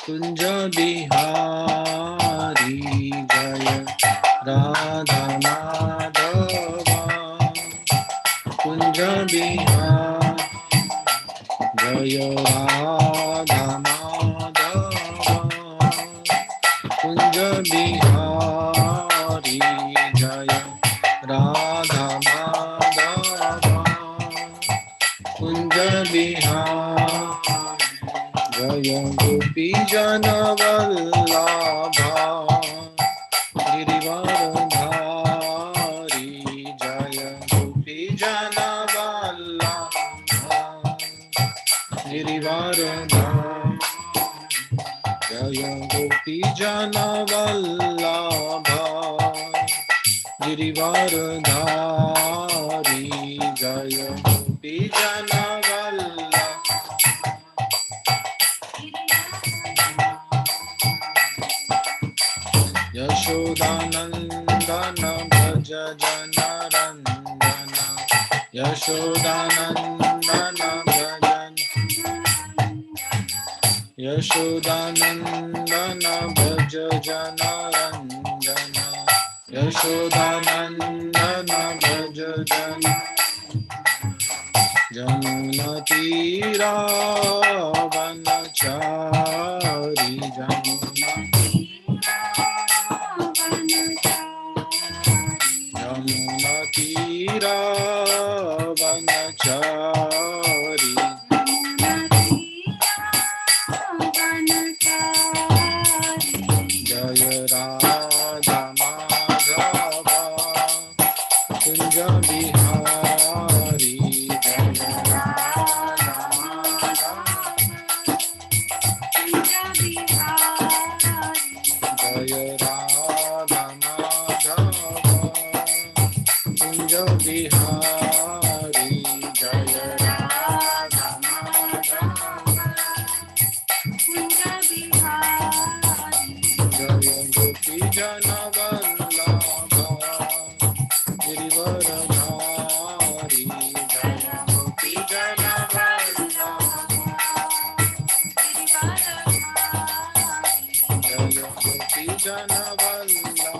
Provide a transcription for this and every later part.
कुंज बिहारी जय राधा माधवा कुंज बिहारी जय राधा माधवा कुंज बिहारी जय राधा माधवा कुंज बिहारी जय गोपी जन वल्लभा गिरिवरधारी जय गोपी जन वल्लभा गिरिवरधारी जय गोपी जन वल्लभा गिरिवरधारी जय गोपी जन वल्लभा यशोदानंदन भज जनरंजन यशोदानंदन भजन यशोदानंदन भज जनरंजन यशोदानंदन भज जन जमुना तीरा वनचारी जमुना यमुना तीरा वनचारी जय राधा माधवा कुंज बिहारी जय राधा माधवा जय राधा माधवा कुंज बिहारी जय राधा माधवा जय गोपी जन वल्लभा गिरिवरधारी जय गोपी जन वल्लभा जय गोपी जन वल्लभा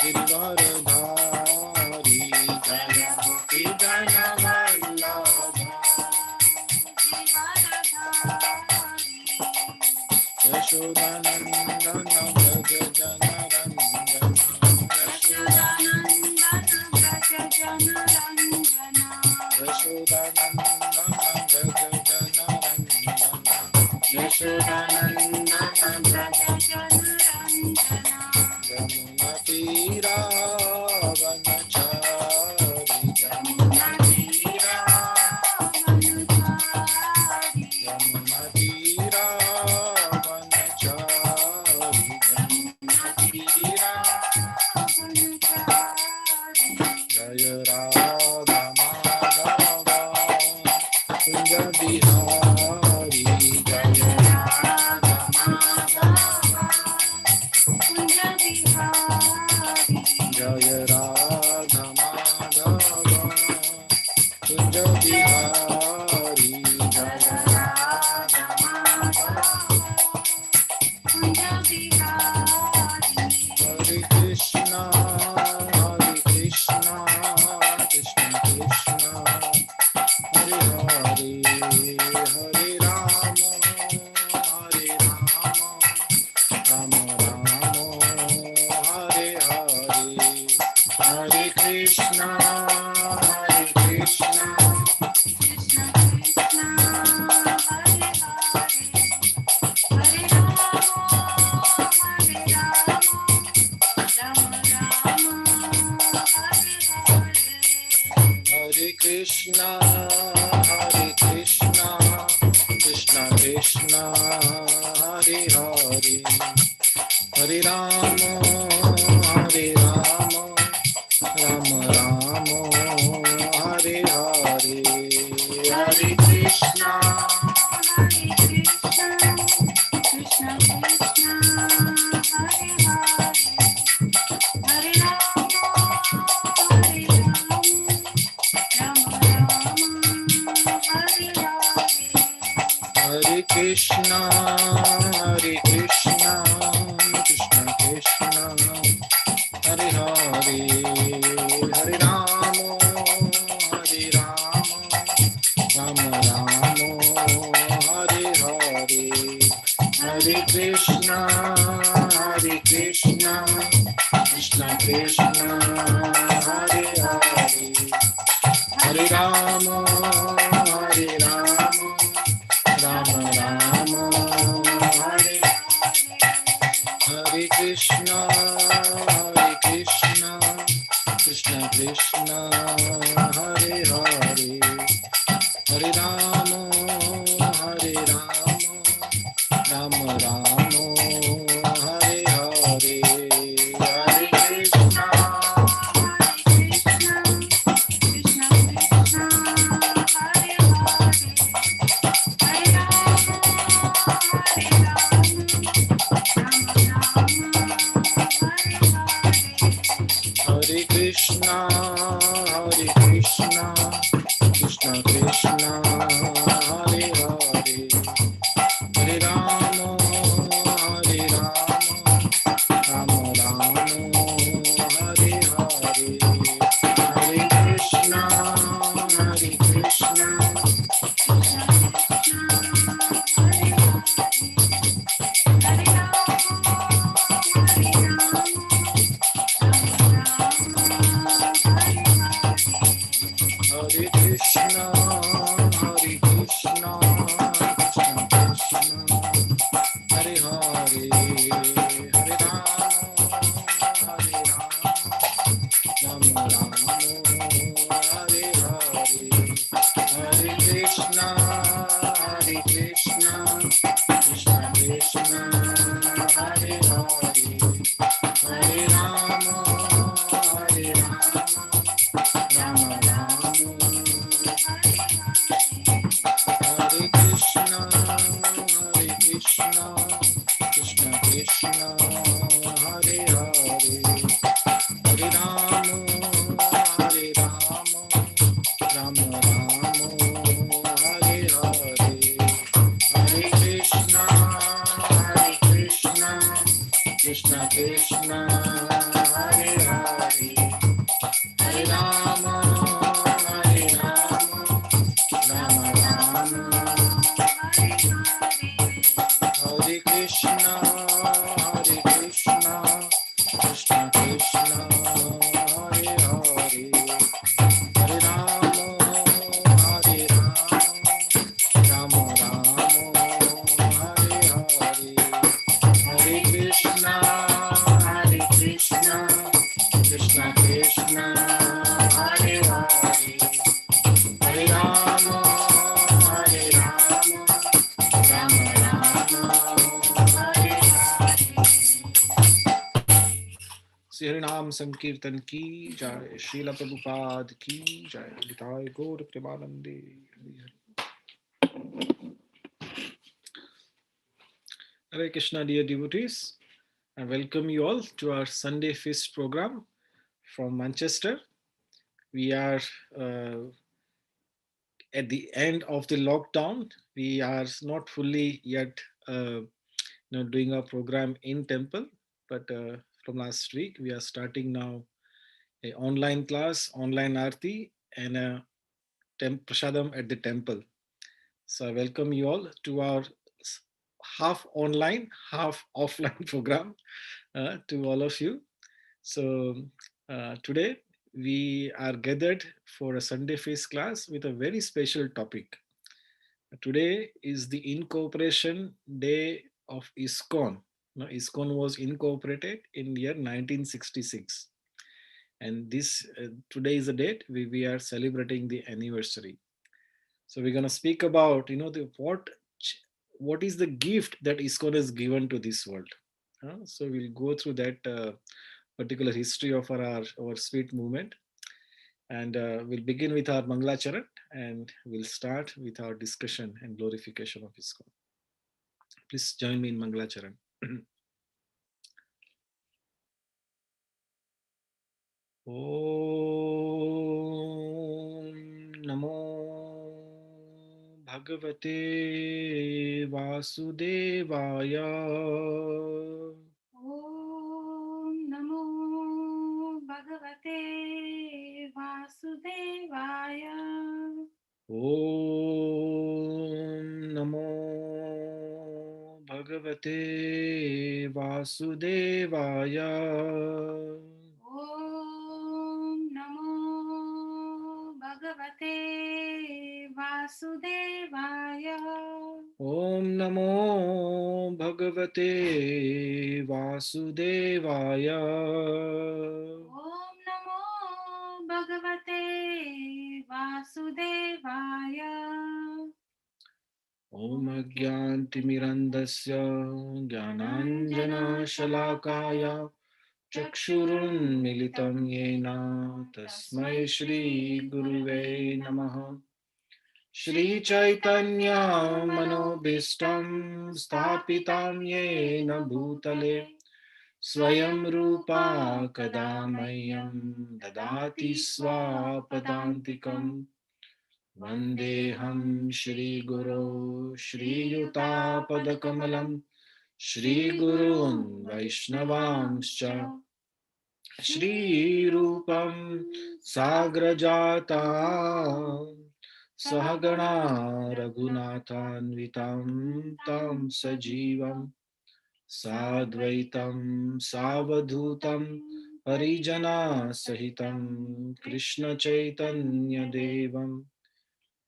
गिरिवरधारी जय गोपी जन वल्लभा यशोदानंदन भज जनरंजन यशोदानंदन भज जनरंजन यशोदानंदन भज जमुना तीरा वनचारी जमुना तीरा यमुना तीरा वनचारी जमुना तीरा जय राधा माधवा कुंज बिहारी जय राधा माधवा जय राधा माधवा कुंज बिहारी जय राधा माधवा हरे Krishna Krishna Krishna Hare Hare Hare Ram Ram Ram Hare Hare Hare Krishna Krishna Hare Krishna, Krishna Krishna, Hare Hare, Hare Rama, Rama Rama, Hare Hare, Hare Krishna, Krishna Krishna, Hare Hare, Hare Rama, Rama Rama, Hare Hare. Hare Krishna, Hare Krishna, Krishna Krishna, Hare Hare, Hare Rama, Hare Rama, Rama Rama, Hare Hare, Hare Krishna, Hare Krishna, Krishna Krishna, Hare Hare, Hare Rama, Hare Rama, Rama Rama, Hare Hare Krishna, Hare Krishna, Krishna Krishna, Hare Hare, Hare Rama, Hare Rama, Rama Rama, Hare Hare, Hare Krishna, Krishna Krishna, Hare Hare, Hare Rama, Hare Hare Krishna, Hare Krishna, Krishna Krishna, Hare Hare, Hare Rama, Hare Rama, Rama Rama, Hare Hare, Hare Krishna, Hare Krishna, Krishna Krishna, Hare Hare, Hare Hare Krishna, Hare Krishna, Krishna Krishna, Hare Hare, Hare Rama, Hare Rama, Rama Rama, Hare Hare, Hare Krishna, Hare Krishna, Krishna Krishna, Hare Hare, Hare Rama, Hare Rama, Rama Rama, Hare Krishna, Hare Krishna, Krishna Krishna, Hare Hare, Hare Rama, Hare Rama, Rama Rama, Hare Hare, Hare Krishna, Hare Krishna, Krishna Krishna, Hare Hare, Hare Rama, Hare Rama, Rama Rama, Hare Hare, Hare Krishna, Hare Krishna, Krishna Krishna, Hare Hare, Hare Rama, Hare Rama, Rama Rama, Hare Hare, Hare Krishna, Hare Krishna, Krishna Krishna, Hare Hare, Hare Rama, Hare Rama, Rama Rama, Hare Hare. Shri हरिनाम संकीर्तन की जय, श्रील प्रभुपाद की जय, निताय गौर प्रेमानंदे। Hare Krishna, dear devotees. I welcome you all to our Sunday Feast program from Manchester. We are at the end of the lockdown. We are not fully yet doing our program in temple, but from last week we are starting now a online class, online arti, and a prasadam at the temple. So I welcome you all to our half online, half offline program to all of you. So today we are gathered for a Sunday Feast class with a very special topic. Today is the incorporation day of ISKCON. Now, ISKCON was incorporated in year 1966, and this today is the date we are celebrating the anniversary. So we're going to speak about what is the gift that ISKCON has given to this world. So we'll go through that particular history of our sweet movement, and we'll begin with our Mangalacharan, and we'll start with our discussion and glorification of ISKCON. Please join me in Mangalacharan. Om Namo Bhagavate Vasudevaya. ॐ नमो भगवते वासुदेवाय। Om Namo Bhagavate Vasudevaya. ॐ नमो भगवते वासुदेवाय। Om Namo Bhagavate Vasudevaya. ॐ नमो भगवते वासुदेवाय। Om Agyantimirandasya Jnananjana Chakshurunmilitam Yena Tasmai Shri Guruve Namaha. Shri Chaitanya Manobishtam Sthapitam Yena Bhutale Swayam Rupa Kadamayam Dadati Swapadantikam Vandeham Shri Guru Shri Yutapadakamalam Shri Gurun Vaishnavamscha Shri Rupam Sagrajata Sahagana Raghunathanvitam Tam Sajivam Sadvaitam Savadhutam Parijana Sahitam Krishna Chaitanya Devam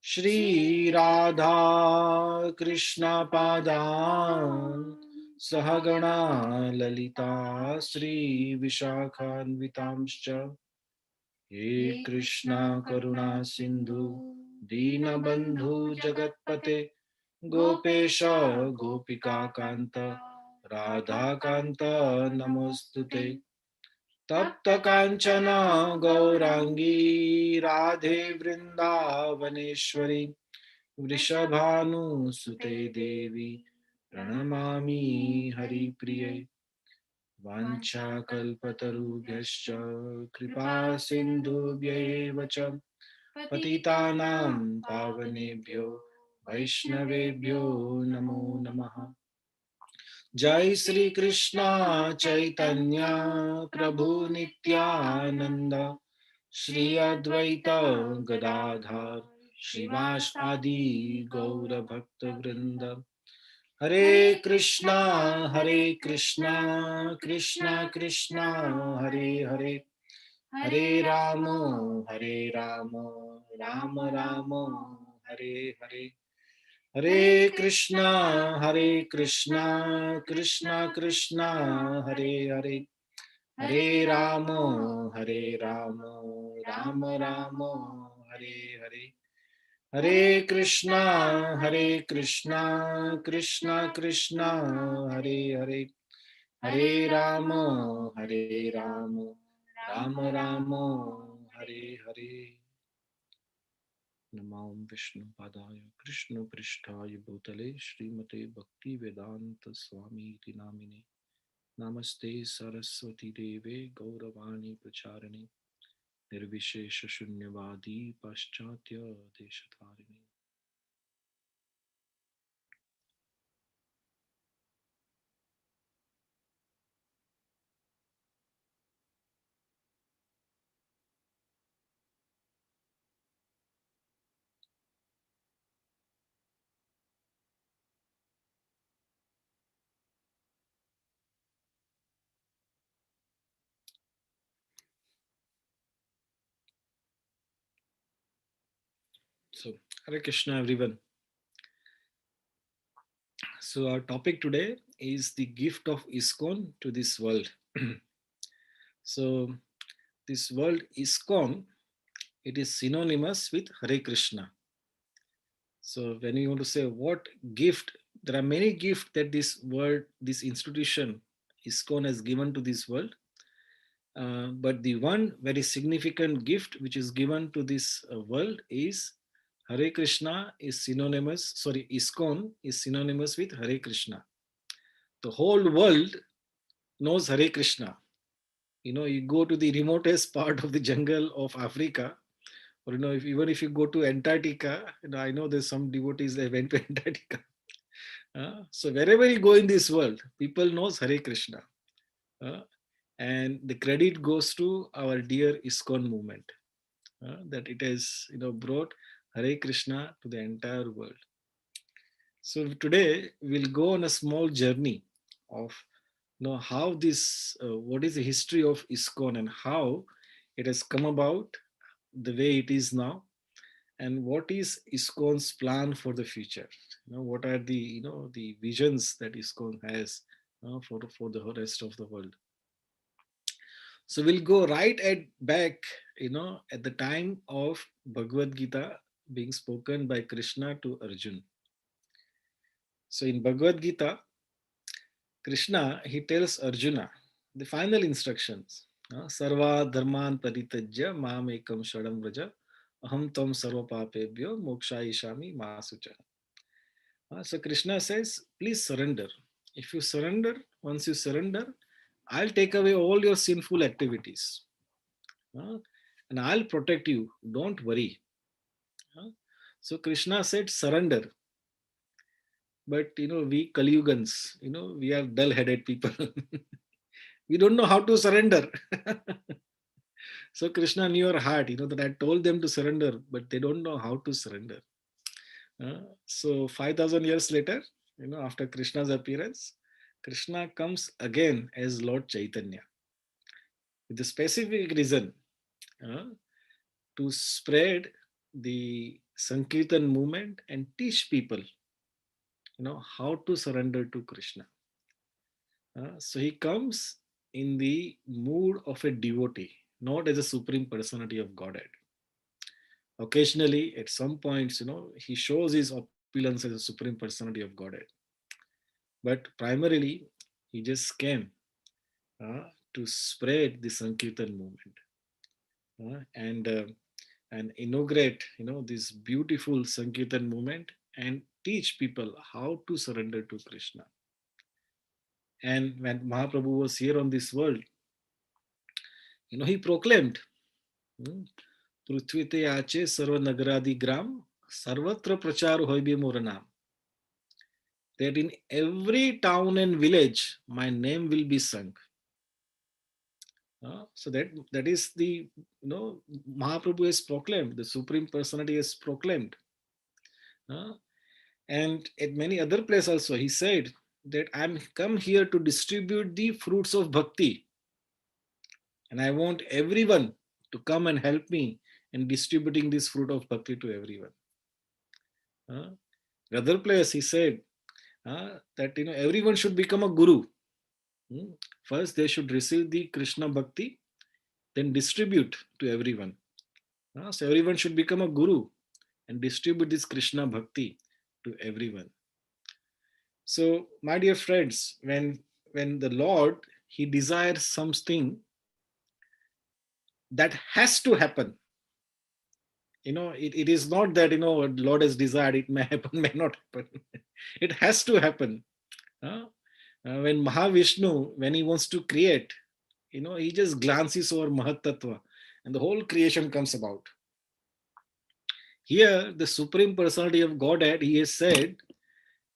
Shri Radha Krishna Padam Sahagana Lalita Sri Vishakhanvitamscha He Krishna Karuna Sindhu Dinabandhu Jagatpate Gopesha Gopika Kanta Radha Kanta Namostute Tapta Kanchana Gaurangi Radhe Vrindavaneshwari Vrishabhanu Sute Devi Pranamami Hari Priye Vancha Kalpatarubhyascha Kripa Sindhubhyev cha Patitanam Pavanebhyo Vaishnavebhyo Namo Namaha Jai Sri Krishna Chaitanya Prabhu Nityananda Shri Advaita Gadadhar Shivas Adi Gaura Bhakta Vrinda Hare Krishna Krishna Krishna Hare Hare Hare Ramo Rama Rama Hare Hare Hare Krishna Krishna Krishna Hare Hare Hare Ramo Rama Rama Hare Hare Hare Krishna Krishna Krishna Hare Hare Hare Ramo Rama Rama Hare Hare Namam Vishnu Padaya Krishna Prishtaya Bhutale Srimate Bhakti Vedanta Swami Iti Namine Namaste Saraswati Deve Gauravani Pracharane Nirvishesha Shunyavadi Paschatya Deshatharini. So, Hare Krishna everyone. So, our topic today is the gift of ISKCON to this world. So, this word ISKCON, it is synonymous with Hare Krishna. So, when you want to say what gift, there are many gifts that this world, this institution, ISKCON has given to this world. But the one very significant gift which is given to this world is Hare Krishna is synonymous, sorry, ISKCON is synonymous with Hare Krishna. The whole world knows Hare Krishna. You know, you go to the remotest part of the jungle of Africa, or you know, if, even if you go to Antarctica, you know, I know there's some devotees that went to Antarctica. So wherever you go in this world, people knows Hare Krishna. Uh, and the credit goes to our dear ISKCON movement, that it has brought Hare Krishna to the entire world. So today we'll go on a small journey of how this what is the history of ISKCON and how it has come about the way it is now, and what is ISKCON's plan for the future. What are the the visions that ISKCON has for the rest of the world. So we'll go right at back, at the time of Bhagavad Gita being spoken by Krishna to Arjun. So in Bhagavad Gita, Krishna, he tells Arjuna the final instructions. Sarva dharman paritajya mam ekam shadam vraja aham tam sarva papebhyo mokshayishami masucha. So Krishna says, please surrender. If you surrender, once you surrender, I'll take away all your sinful activities. And I'll protect you. Don't worry. So Krishna said, surrender. But we Kaliyugans, we are dull-headed people. We don't know how to surrender. So Krishna knew your heart, that I told them to surrender, but they don't know how to surrender. So 5,000 years later, after Krishna's appearance, Krishna comes again as Lord Chaitanya with a specific reason, uh, to spread the Sankirtan movement and teach people, how to surrender to Krishna. So he comes in the mood of a devotee, not as a supreme personality of Godhead. Occasionally, at some points, he shows his opulence as a supreme personality of Godhead. But primarily, he just came to spread the Sankirtan movement, and inaugurate, this beautiful Sankirtan movement and teach people how to surrender to Krishna. And when Mahaprabhu was here on this world, he proclaimed, hmm, Prithvite Ache Sarva Nagaradi Gram Sarvatra Prachar Hoibe Moranam, that in every town and village my name will be sung. So that is the Mahaprabhu has proclaimed, the Supreme Personality has proclaimed. Uh, and at many other places also he said that I'm come here to distribute the fruits of bhakti, and I want everyone to come and help me in distributing this fruit of bhakti to everyone. Uh, Other place he said that everyone should become a guru. Hmm. First they should receive the Krishna bhakti, then distribute to everyone. So everyone should become a guru and distribute this Krishna bhakti to everyone. So my dear friends, when the Lord, he desires something that has to happen. It is not that Lord has desired, it may happen, may not happen. It has to happen. Uh, when Mahavishnu, when he wants to create, he just glances over Mahatattva and the whole creation comes about. Here, the Supreme Personality of Godhead, he has said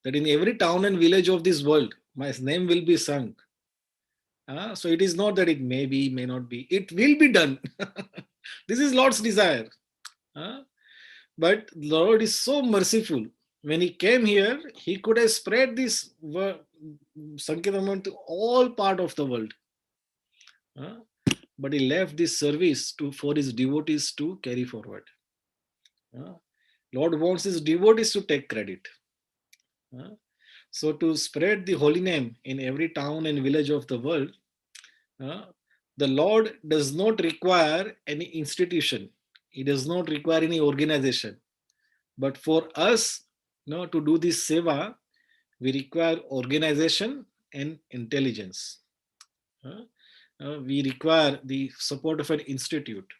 that in every town and village of this world, my name will be sung. So it is not that it may be, may not be, it will be done. This is Lord's desire. Uh, but Lord is so merciful. When he came here, he could have spread this Sankirtan to all part of the world. Uh, but he left this service for his devotees to carry forward. Uh, Lord wants his devotees to take credit. So to spread the holy name in every town and village of the world, uh, the Lord does not require any institution. He does not require any organization. But for us, to do this seva, we require organization and intelligence. We require the support of an institute.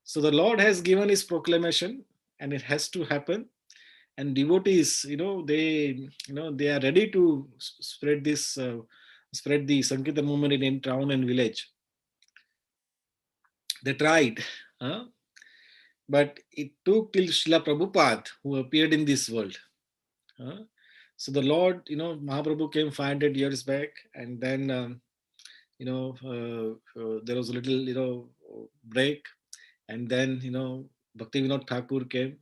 So the Lord has given his proclamation, and it has to happen. And devotees, they are ready to spread the Sankirtan movement in town and village. They tried, but it took till Srila Prabhupada, who appeared in this world. So the Lord, Mahaprabhu came 500 years back, and then there was a little break, and then Bhakti Vinod Thakur came.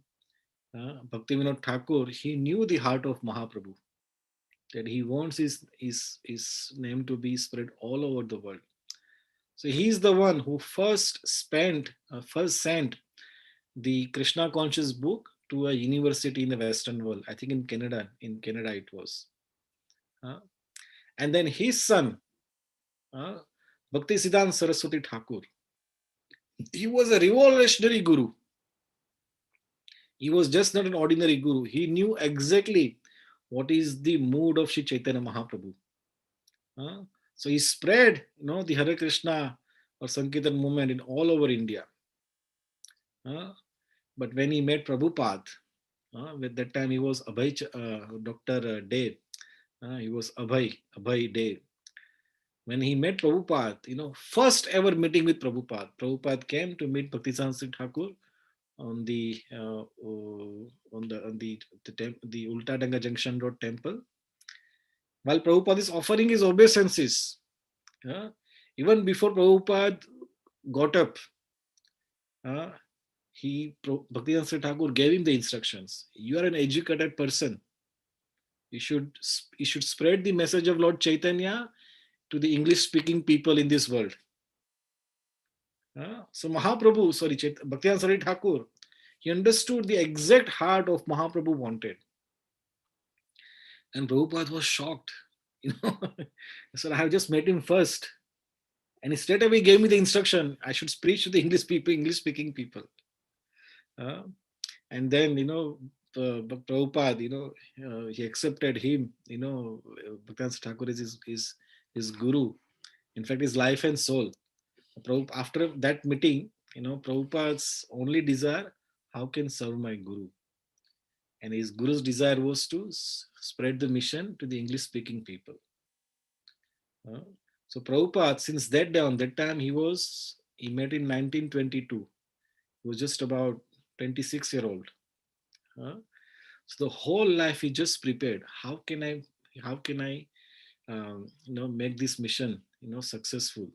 Bhakti Vinod Thakur, he knew the heart of Mahaprabhu, that he wants his name to be spread all over the world. So he's the one who first sent the Krishna conscious book to a university in the Western world. I think in Canada. In Canada, it was. Uh, and then his son, uh, Bhakti Siddhanta Saraswati Thakur, he was a revolutionary guru. He was just not an ordinary guru. He knew exactly what is the mood of Sri Chaitanya Mahaprabhu. Uh, so he spread, the Hare Krishna or Sankirtan movement in all over India. Uh, but when he met Prabhupada, with that time he was Dr. Dev. He was Abhay Dev. When he met Prabhupada, first ever meeting with Prabhupada, Prabhupada came to meet Bhaktivedanta Thakur on the Ultadanga Junction Road temple. While Prabhupada is offering his obeisances, uh, even before Prabhupada got up, uh, Bhaktivedanta Thakur gave him the instructions. You are an educated person. You should spread the message of Lord Chaitanya to the English-speaking people in this world. So Mahaprabhu, Bhaktivedanta Thakur, he understood the exact heart of Mahaprabhu wanted. And Prabhupada was shocked. So I have just met him first. And he straight away gave me the instruction, I should preach to the English-speaking people. Uh, and then, Prabhupada, he accepted him, Bhaktivedanta Thakur is his guru. In fact, his life and soul. After that meeting, Prabhupada's only desire, how can serve my guru? And his guru's desire was to spread the mission to the English speaking people. Uh, so Prabhupada, since that time he met in 1922. He was just about 26-year-old. Uh, so the whole life he just prepared. How can I make this mission, successful?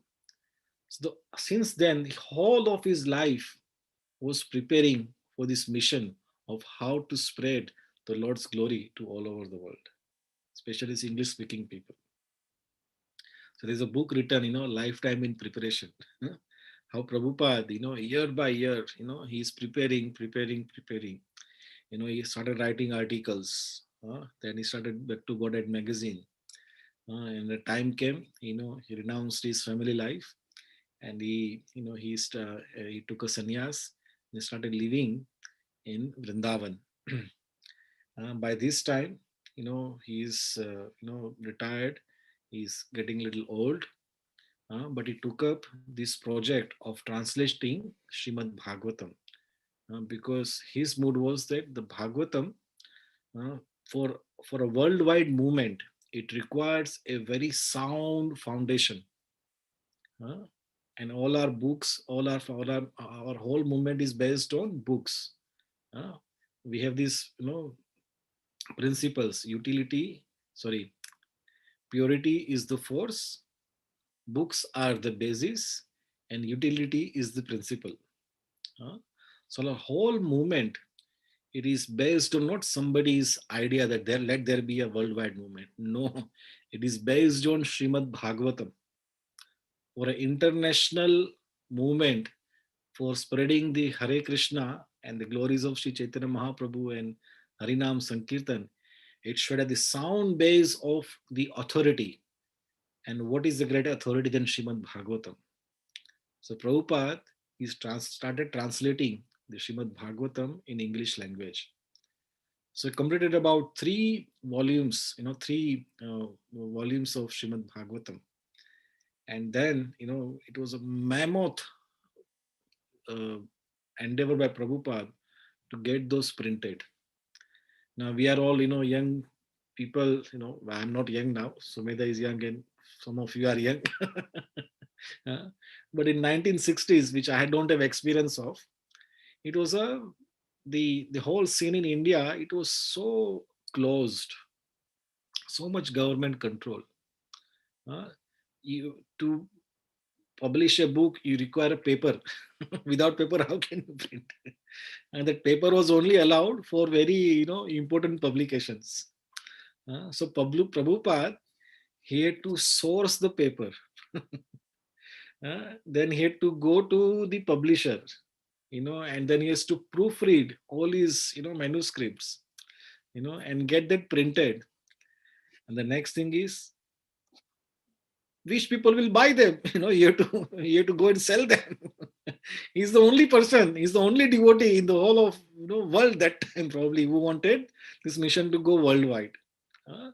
So since then, the whole of his life was preparing for this mission of how to spread the Lord's glory to all over the world, especially English speaking people. So there's a book written, Lifetime in Preparation. How Prabhupada, year by year, he's preparing. He started writing articles. Then he started Back to Godhead magazine. And the time came, he renounced his family life, and he took a sannyas and he started living in Vrindavan. By this time, he's retired. He's getting a little old, but he took up this project of translating Srimad Bhagavatam, because his mood was that the Bhagavatam, uh, for a worldwide movement, it requires a very sound foundation. uh, and all our books, our whole movement is based on books. uh, we have these principles. Purity is the force, books are the basis, and utility is the principle. Uh, so the whole movement, it is based on not somebody's idea that let there be a worldwide movement. No, it is based on Srimad Bhagavatam, for an international movement for spreading the Hare Krishna and the glories of Sri Chaitanya Mahaprabhu and Harinam Sankirtan. It should have the sound base of the authority. And what is the great authority than Srimad Bhagavatam? So Prabhupada started translating the Srimad Bhagavatam in English language. So he completed about three volumes of Srimad Bhagavatam. And then, it was a mammoth uh, endeavor by Prabhupada to get those printed. Now we are all, young people, I'm not young now. Sumedha is young and some of you are young. Uh, but in 1960s, which I don't have experience of, it was the whole scene in India, it was so closed. so much government control. Uh, you to publish a book, you require a paper. Without paper, how can you print? And that paper was only allowed for very important publications. So Prabhupada, he had to source the paper. Then he had to go to the publisher, and then he has to proofread all his manuscripts, and get that printed. And the next thing is, which people will buy them. You have to go and sell them. He's the only person, he's the only devotee in the whole of world that time probably who wanted this mission to go worldwide. Uh,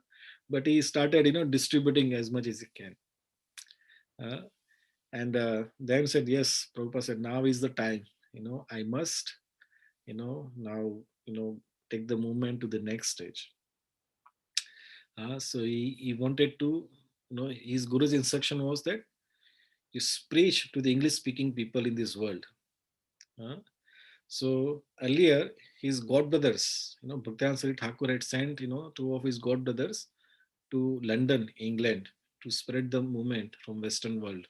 but he started distributing as much as he can. Uh, and then said, yes, Prabhupada said, now is the time. I must now take the movement to the next stage. So he wanted to, his guru's instruction was that you preach to the English speaking people in this world. Uh, so earlier, his godbrothers, Bhaktivedanta Sri Thakur had sent, two of his godbrothers to London, England, to spread the movement from Western world.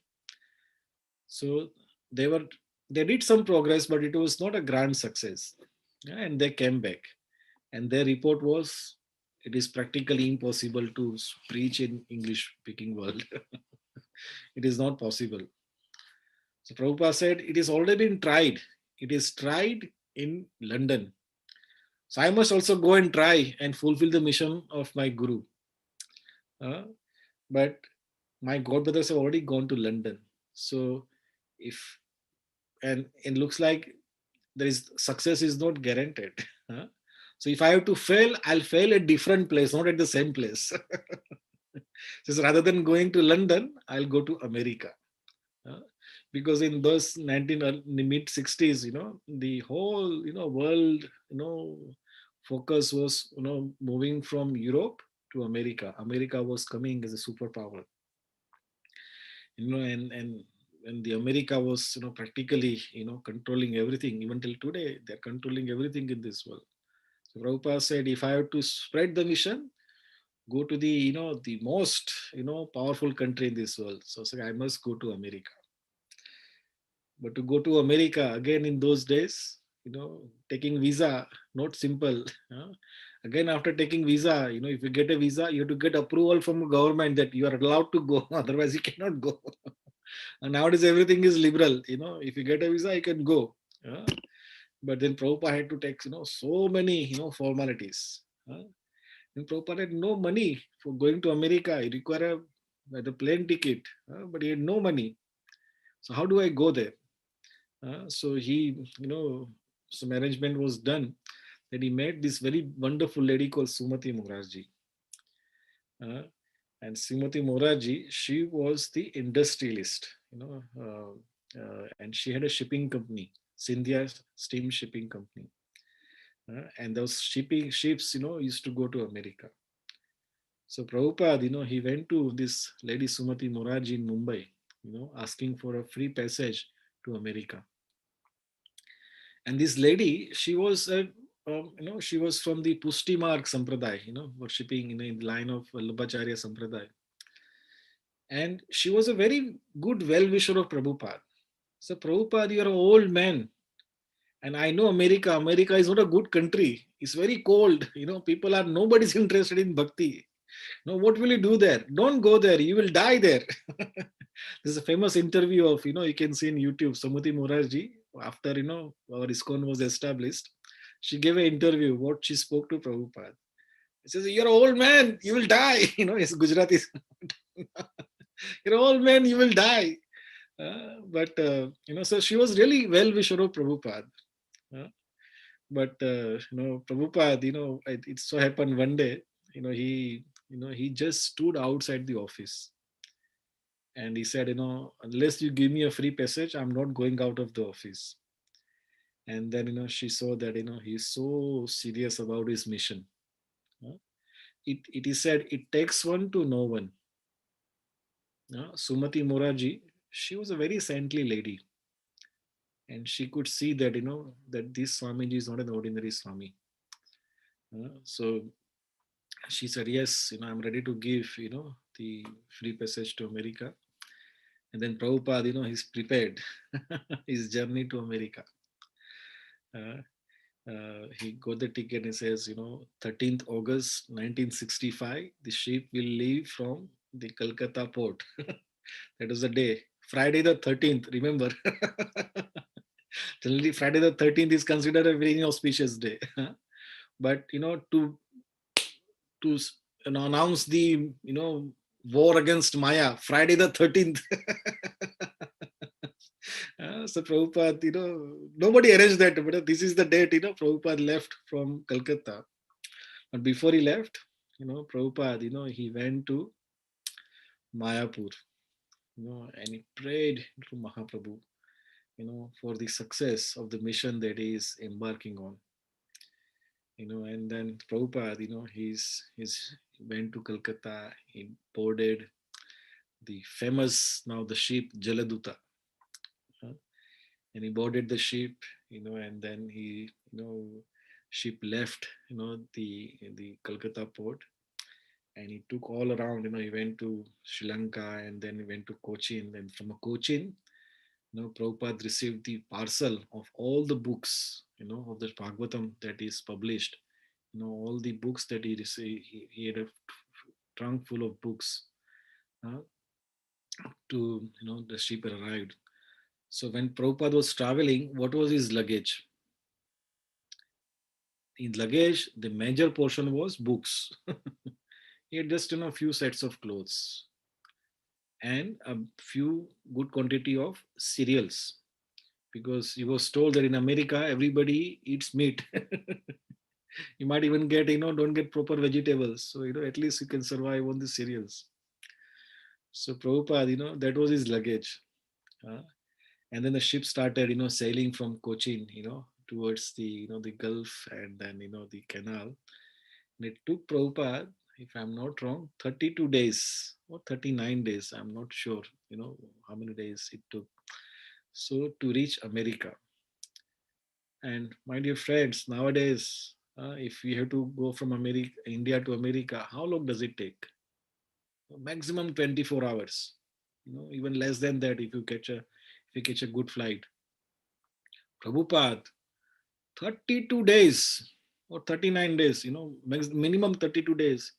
So they were they did some progress, but it was not a grand success. Yeah, and they came back, and their report was, it is practically impossible to preach in English speaking world. It is not possible. So Prabhupada said, it is already been tried. It is tried in London. So I must also go and try and fulfill the mission of my guru. Uh, but my godbrothers have already gone to London. So if and it looks like there is success is not guaranteed. Huh? So if I have to fail, I'll fail at different place, not at the same place. So rather than going to London, I'll go to America. Uh, because in those 19 mid 60s, the whole world focus was moving from Europe to America. America was coming as a superpower, and the America was practically controlling everything. Even till today, they're controlling everything in this world. So Prabhupada said, if I have to spread the mission, go to the the most powerful country in this world. So I must go to America. But to go to America again in those days, taking visa, not simple. huh? Again, after taking visa, if you get a visa, you have to get approval from the government that you are allowed to go. Otherwise, you cannot go. And nowadays, everything is liberal. If you get a visa, you can go. uh, But then Prabhupada had to take, so many, formalities. And Prabhupada had no money for going to America. He required the plane ticket, but he had no money. So how do I go there? So he, some arrangement was done. Then he met this very wonderful lady called Sumati Morarji. Uh, and Sumati Morarji, she was the industrialist, and she had a shipping company, Sindhya Steam Shipping Company. And those shipping ships, used to go to America. So Prabhupada, he went to this lady Sumati Morarji in Mumbai, asking for a free passage to America. And this lady, she was she was from the Pushti Marg Sampradaya, worshipping in the line of Vallabhacharya Sampradaya. And she was a very good well-wisher of Prabhupada. So Prabhupada, you're an old man. And I know America. America is not a good country. It's very cold. Nobody's interested in bhakti. No, what will you do there? Don't go there. You will die there. There's a famous interview of, you can see in YouTube, Samati Morarji, after, our ISKCON was established. She gave an interview, what she spoke to Prabhupada. She says, you're an old man, you will die. It's Gujarati. You're an old man, you will die. So she was really well-wisher of Prabhupada. Uh, but Prabhupada, it so happened one day, he just stood outside the office. And he said, unless you give me a free passage, I'm not going out of the office. And then, she saw that, he's so serious about his mission. Uh, it is said, it takes one to know one. Sumati Morarji, she was a very saintly lady. And she could see that, that this Swamiji is not an ordinary Swami. So She said, yes, I'm ready to give, the free passage to America. And then Prabhupada, he's prepared his journey to America. Uh, he got the ticket and says, 13th August 1965, the ship will leave from the Calcutta port. That was the day. Friday the 13th, remember? Generally, Friday the 13th is considered a very auspicious day. But, to announce the, war against Maya, Friday the 13th. So Prabhupada, nobody arranged that, but this is the date, Prabhupada left from Calcutta. But before he left, Prabhupada, he went to Mayapur, and he prayed to Mahaprabhu, for the success of the mission that he is embarking on. And then Prabhupada, he's went to Calcutta, he boarded the famous now the ship Jaladuta, uh, and he boarded the ship, and then he, ship left, the Calcutta port, and he took all around, he went to Sri Lanka, and then he went to Cochin, and from a Cochin, Prabhupada received the parcel of all the books, of the Bhagavatam that is published, all the books that he received, he had a trunk full of books, uh, to, the ship arrived. So when Prabhupada was traveling, what was his luggage? In luggage, the major portion was books. He had just, a few sets of clothes and a few good quantity of cereals, because he was told that in America everybody eats meat. You might even get, don't get proper vegetables. So, at least you can survive on the cereals. So Prabhupada, that was his luggage. Uh, and then the ship started, sailing from Cochin, towards the, the Gulf, and then, the canal. And it took Prabhupada, if I'm not wrong, 32 days or 39 days. I'm not sure, how many days it took. So to reach America. And my dear friends, nowadays, if we have to go from America, India to America, how long does it take? Maximum 24 hours. Even less than that if you catch a good flight. Prabhupada, 32 days or 39 days, minimum 32 days.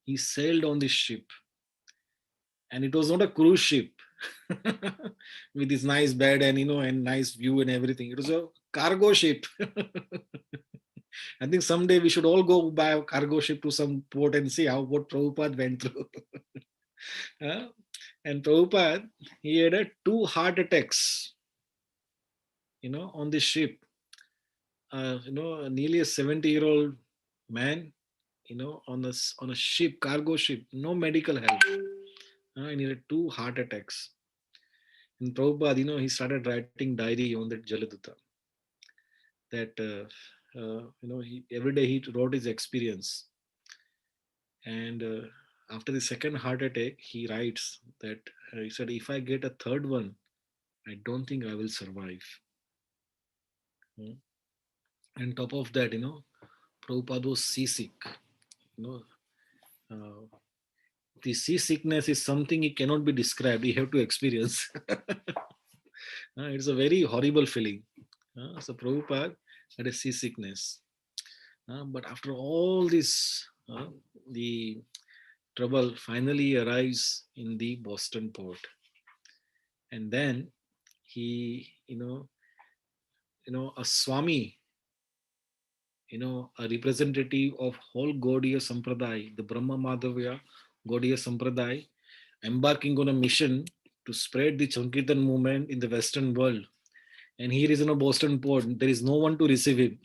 He sailed on this ship, and it was not a cruise ship with this nice bed and, and nice view and everything. It was a cargo ship. I think someday we should all go buy a cargo ship to some port and see how what Prabhupada went through. Uh, and Prabhupada, he had two heart attacks, on this ship. Nearly a 70-year-old man, on a ship, cargo ship, no medical help. And he had two heart attacks. And Prabhupada, he started writing diary on that Jaladuta. That every day he wrote his experience. And after the second heart attack, he writes that he said, "If I get a third one, I don't think I will survive." Mm. And top of that, Prabhupada was seasick. You know, the seasickness is something it cannot be described. You have to experience. It's a very horrible feeling. So Prabhupada had a seasickness. But after all this, the trouble finally arrives in the Boston port, and then he, a Swami, a representative of whole Gaudiya Sampradaya, the Brahma Madhavya Gaudiya Sampradaya, embarking on a mission to spread the Sankirtan movement in the Western world. And here is in a Boston port. There is no one to receive him.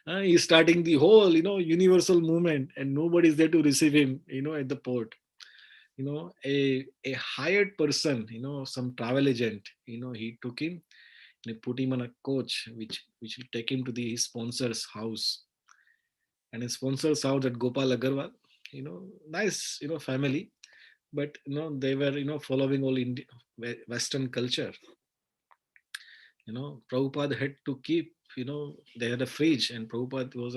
He's starting the whole, universal movement, and nobody is there to receive him, at the port. A hired person, some travel agent, he took him and he put him on a coach, which will take him to his sponsor's house. And his sponsor's house at Gopal Agarwal, nice, family, but they were, following all Western culture. Prabhupada had to keep, they had a fridge, and Prabhupada was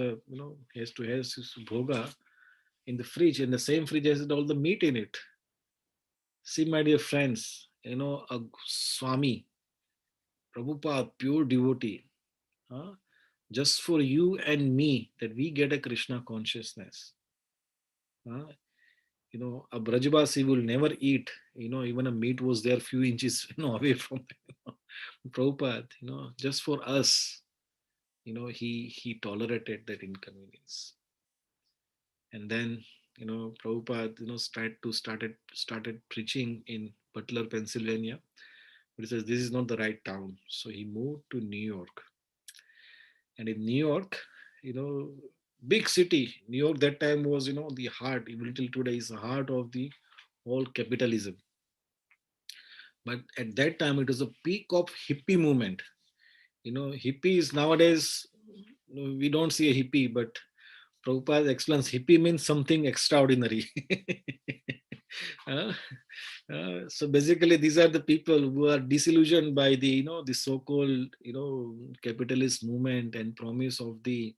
he has to have his bhoga in the fridge, and the same fridge has all the meat in it. See, my dear friends, a Swami, Prabhupada, pure devotee, huh? Just for you and me, that we get a Krishna consciousness. Huh? A Brajbasi will never eat, even a meat was there few inches, away from Prabhupada, just for us, he tolerated that inconvenience. And then, Prabhupada, started preaching in Butler, Pennsylvania. But he says this is not the right town. So he moved to New York. And in New York, you know, big city, New York that time was, the heart, even till today is the heart of the whole capitalism. But at that time, it was a peak of hippie movement. Hippies nowadays, we don't see a hippie, but Prabhupada explains hippie means something extraordinary. Uh, so basically, these are the people who are disillusioned by the so-called capitalist movement and promise of the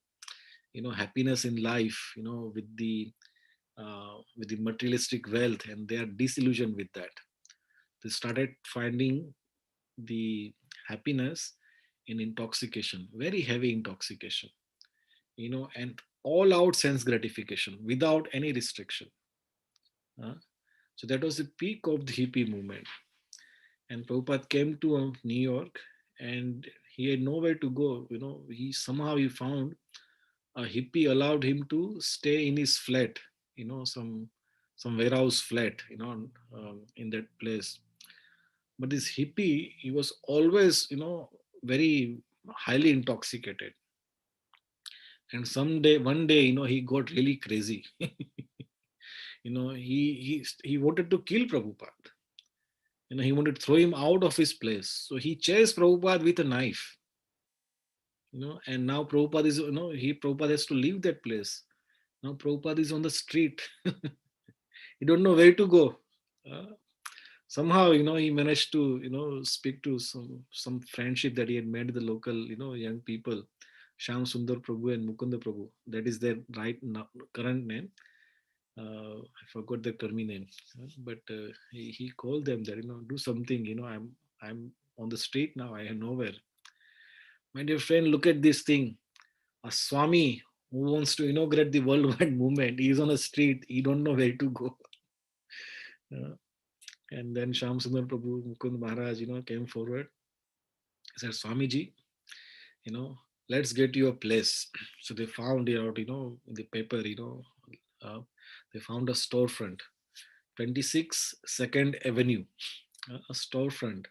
happiness in life, with the materialistic wealth, and they are disillusioned with that. They started finding the happiness in intoxication, very heavy intoxication, and all out sense gratification without any restriction. uh. So that was the peak of the hippie movement. And Prabhupada came to New York, and he had nowhere to go. He found a hippie allowed him to stay in his flat, some warehouse flat, in that place. But this hippie, he was always, very highly intoxicated. And one day, he got really crazy. He wanted to kill Prabhupada. He wanted to throw him out of his place. So he chased Prabhupada with a knife. And now Prabhupada is, Prabhupada has to leave that place. Now Prabhupada is on the street. He don't know where to go. Uh, Somehow, he managed to, speak to some friendship that he had made with the local, young people, Sham Sundar Prabhu and Mukunda Prabhu. That is their current name. I forgot the Karmi name, but he called them that, do something. I'm on the street now. I am nowhere. My dear friend, look at this thing. A Swami who wants to inaugurate the worldwide movement. He is on a street. He don't know where to go. Uh, and then Sham Sundar Prabhu, Mukund Maharaj, came forward. He said, Swamiji, you know, let's get you a place. So they found it out, in the paper, uh, they found a storefront, 26 Second Avenue, a storefront.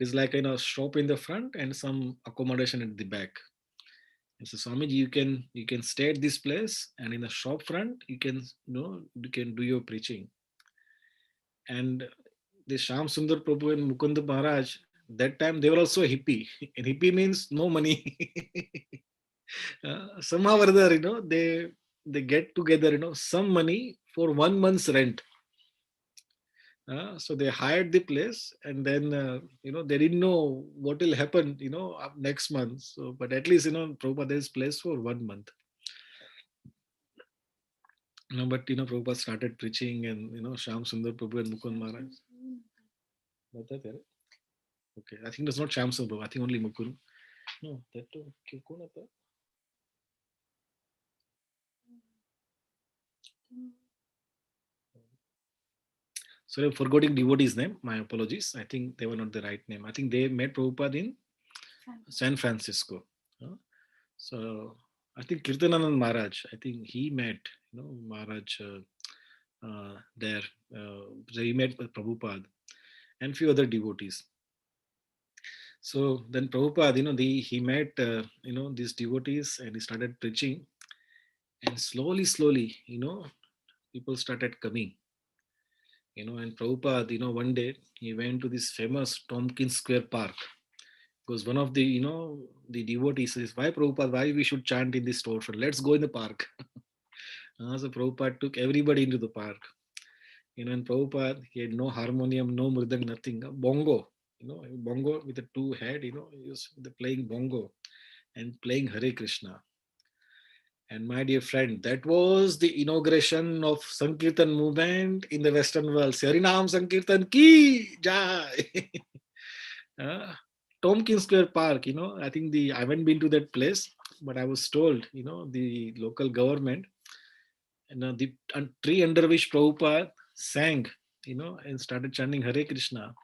It's like a shop in the front and some accommodation at the back. And so Swamiji, you can stay at this place, and in the shop front you can do your preaching. And the Sham Sundar Prabhu and Mukund Maharaj, that time they were also a hippie. And hippie means no money. Somehow or other, they get together, some money for 1 month's rent. So they hired the place, and then they didn't know what will happen, up next month. So, but at least Prabhupada there is place for 1 month. But Prabhupada started preaching, and Sham Sundar Prabhu and Mukund Maharaj. बता तेरे? Okay, I think that's not Sham Sundar Prabhu. I think only Mukund. No, that कौन आता? Sorry, I'm forgetting devotee's name. My apologies. I think they were not the right name. I think they met Prabhupada in San Francisco. Uh, So I think Kirtananand Maharaj, I think he met, Maharaj there. So he met with Prabhupada and few other devotees. So then Prabhupada, he met, these devotees, and he started preaching. And slowly, slowly, people started coming. And Prabhupada, one day he went to this famous Tompkins Square Park, because one of the, the devotees says, why Prabhupada, why we should chant in this storefront? Let's go in the park. So Prabhupada took everybody into the park. And Prabhupada, he had no harmonium, no mridang, nothing, a bongo. bongo with a two head, he was playing bongo and playing Hare Krishna. And my dear friend, that was the inauguration of Sankirtan movement in the Western world. Harinam Sankirtan ki jai. uh, Tompkins Square Park, I think I haven't been to that place, but I was told, the local government, the tree under which Prabhupada sang, and started chanting Hare Krishna.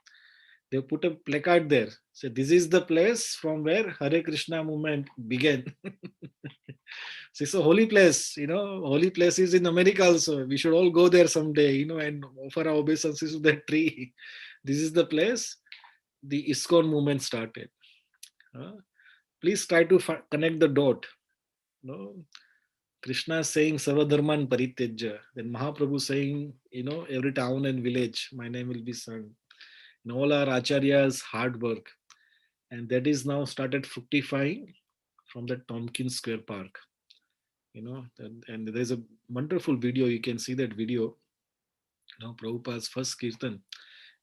They put a placard there. So this is the place from where Hare Krishna movement began. So it's a holy place, holy places in America also. We should all go there someday, and offer our obeisances to that tree. This is the place the ISKCON movement started. Uh, Please try to connect the dot. You know, Krishna saying Sarvadharman Parityajya. Then Mahaprabhu saying, every town and village, my name will be sung. And all our acharyas' hard work. And that is now started fructifying from the Tompkins Square Park. And there's a wonderful video. You can see that video, Prabhupada's first Kirtan,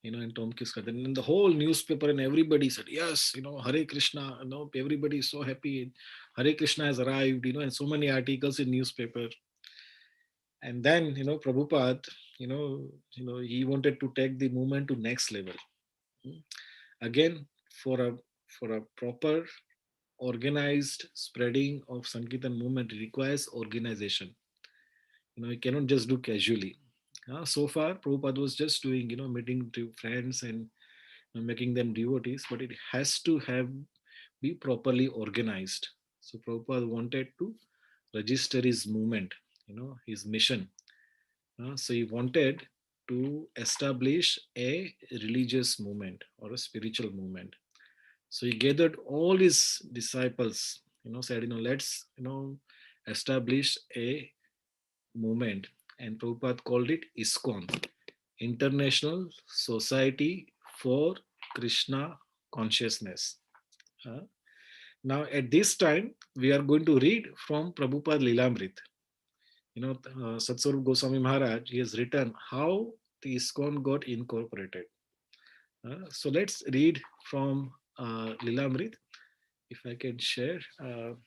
in Tompkins Garden. And the whole newspaper and everybody said, yes, Hare Krishna, everybody is so happy. Hare Krishna has arrived, and so many articles in newspaper. And then, Prabhupada, he wanted to take the movement to next level. Hmm. Again, for a proper organized spreading of Sankirtan movement requires organization. You cannot just do casually. So far, Prabhupada was just doing, meeting to friends and making them devotees, but it has to have be properly organized. So Prabhupada wanted to register his movement, his mission. So he wanted to establish a religious movement or a spiritual movement. So he gathered all his disciples, said, let's, establish a movement. And Prabhupada called it ISKCON, International Society for Krishna Consciousness. Uh, Now, at this time, we are going to read from Prabhupada Lilamrit. Satsvarup Goswami Maharaj, he has written how the ISKCON got incorporated. So let's read from Lilamrit. If I can share. Um,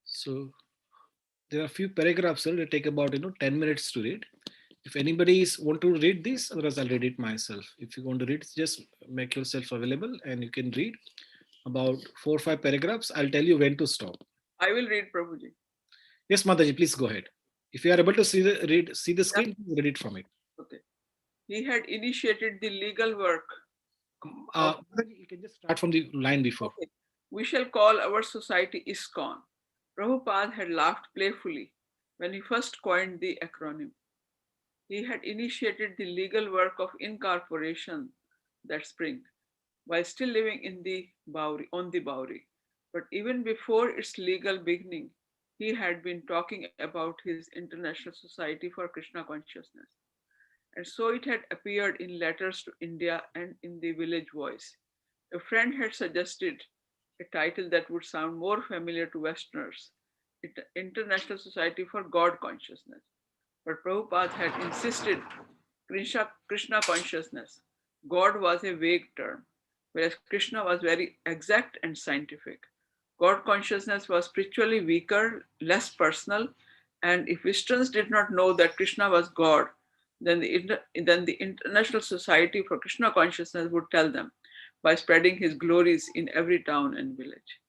so there are a few paragraphs that take about 10 minutes to read. If anybody is want to read this, otherwise I'll read it myself. If you want to read, just make yourself available and you can read about 4 or 5 paragraphs. I'll tell you when to stop. I will read, Prabhuji. Yes, Mataji, please go ahead. If you are able to see the screen, read it from it. Okay. He had initiated the legal work. Mataji, you can just start from the line before. Okay. We shall call our society ISKCON. Prabhupada had laughed playfully when he first coined the acronym. He had initiated the legal work of incorporation that spring, while still living in the Bowery, on the Bowery. But even before its legal beginning, he had been talking about his International Society for Krishna Consciousness. And so it had appeared in letters to India and in the Village Voice. A friend had suggested a title that would sound more familiar to Westerners, International Society for God Consciousness. But Prabhupada had insisted Krishna consciousness. God was a vague term, whereas Krishna was very exact and scientific. God consciousness was spiritually weaker, less personal, and if Westerns did not know that Krishna was God, then the International Society for Krishna Consciousness would tell them by spreading his glories in every town and village.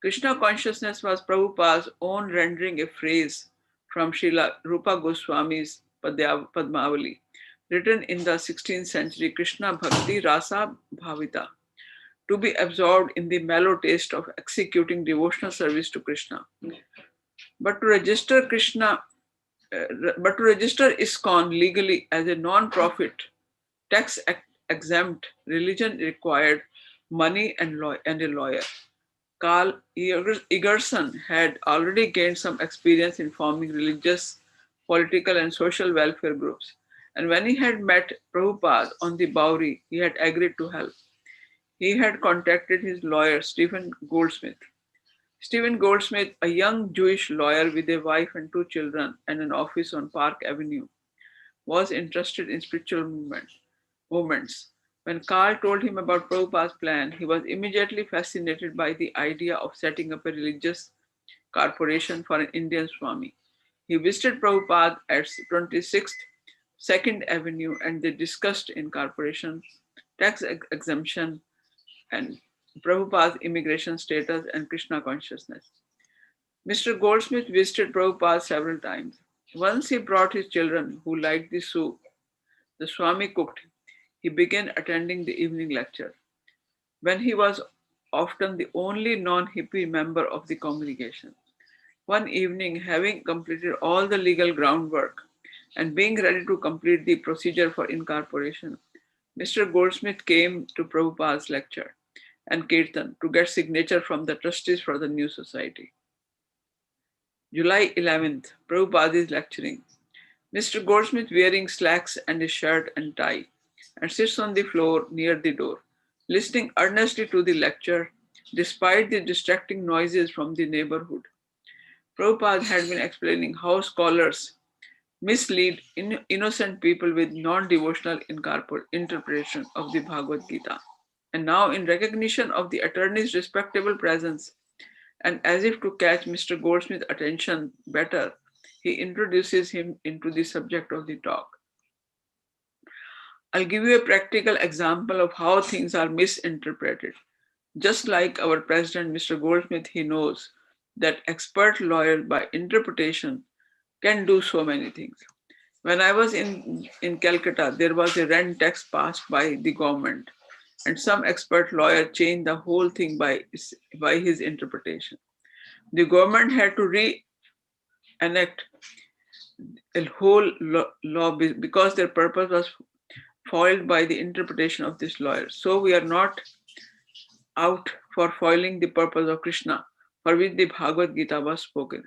Krishna consciousness was Prabhupada's own rendering a phrase from Srila Rupa Goswami's Padmavali, written in the 16th century Krishna Bhakti Rasa Bhavita, to be absorbed in the mellow taste of executing devotional service to Krishna. But to register ISKCON legally as a non-profit, tax-exempt religion required money and a lawyer. Carl Egerson had already gained some experience in forming religious, political, and social welfare groups, And when he had met Prabhupada on the Bowery, he had agreed to help. He had contacted his lawyer, Stephen Goldsmith. Stephen Goldsmith, a young Jewish lawyer with a wife and two children and an office on Park Avenue, was interested in spiritual movements. When Carl told him about Prabhupada's plan, he was immediately fascinated by the idea of setting up a religious corporation for an Indian Swami. He visited Prabhupada at 26th 2nd Avenue and they discussed incorporation, tax exemption, and Prabhupada's immigration status and Krishna consciousness. Mr. Goldsmith visited Prabhupada several times. Once he brought his children who liked the soup the Swami cooked. He began attending the evening lecture. When he was often the only non hippie member of the congregation. One evening, having completed all the legal groundwork and being ready to complete the procedure for incorporation, Mr. Goldsmith came to Prabhupada's lecture and Kirtan to get signature from the trustees for the new society. July 11th, Prabhupada is lecturing. Mr. Goldsmith wearing slacks and a shirt and tie and sits on the floor near the door, listening earnestly to the lecture despite the distracting noises from the neighborhood. Prabhupada had been explaining how scholars mislead innocent people with non-devotional interpretation of the Bhagavad Gita. And now, in recognition of the attorney's respectable presence, and as if to catch Mr. Goldsmith's attention better, he introduces him into the subject of the talk. I'll give you a practical example of how things are misinterpreted. Just like our president, Mr. Goldsmith, he knows that expert lawyers by interpretation can do so many things. When I was in Calcutta, there was a rent tax passed by the government, and some expert lawyer changed the whole thing by his interpretation. The government had to reenact a whole law because their purpose was foiled by the interpretation of this lawyer. So we are not out for foiling the purpose of Krishna, for which the Bhagavad Gita was spoken.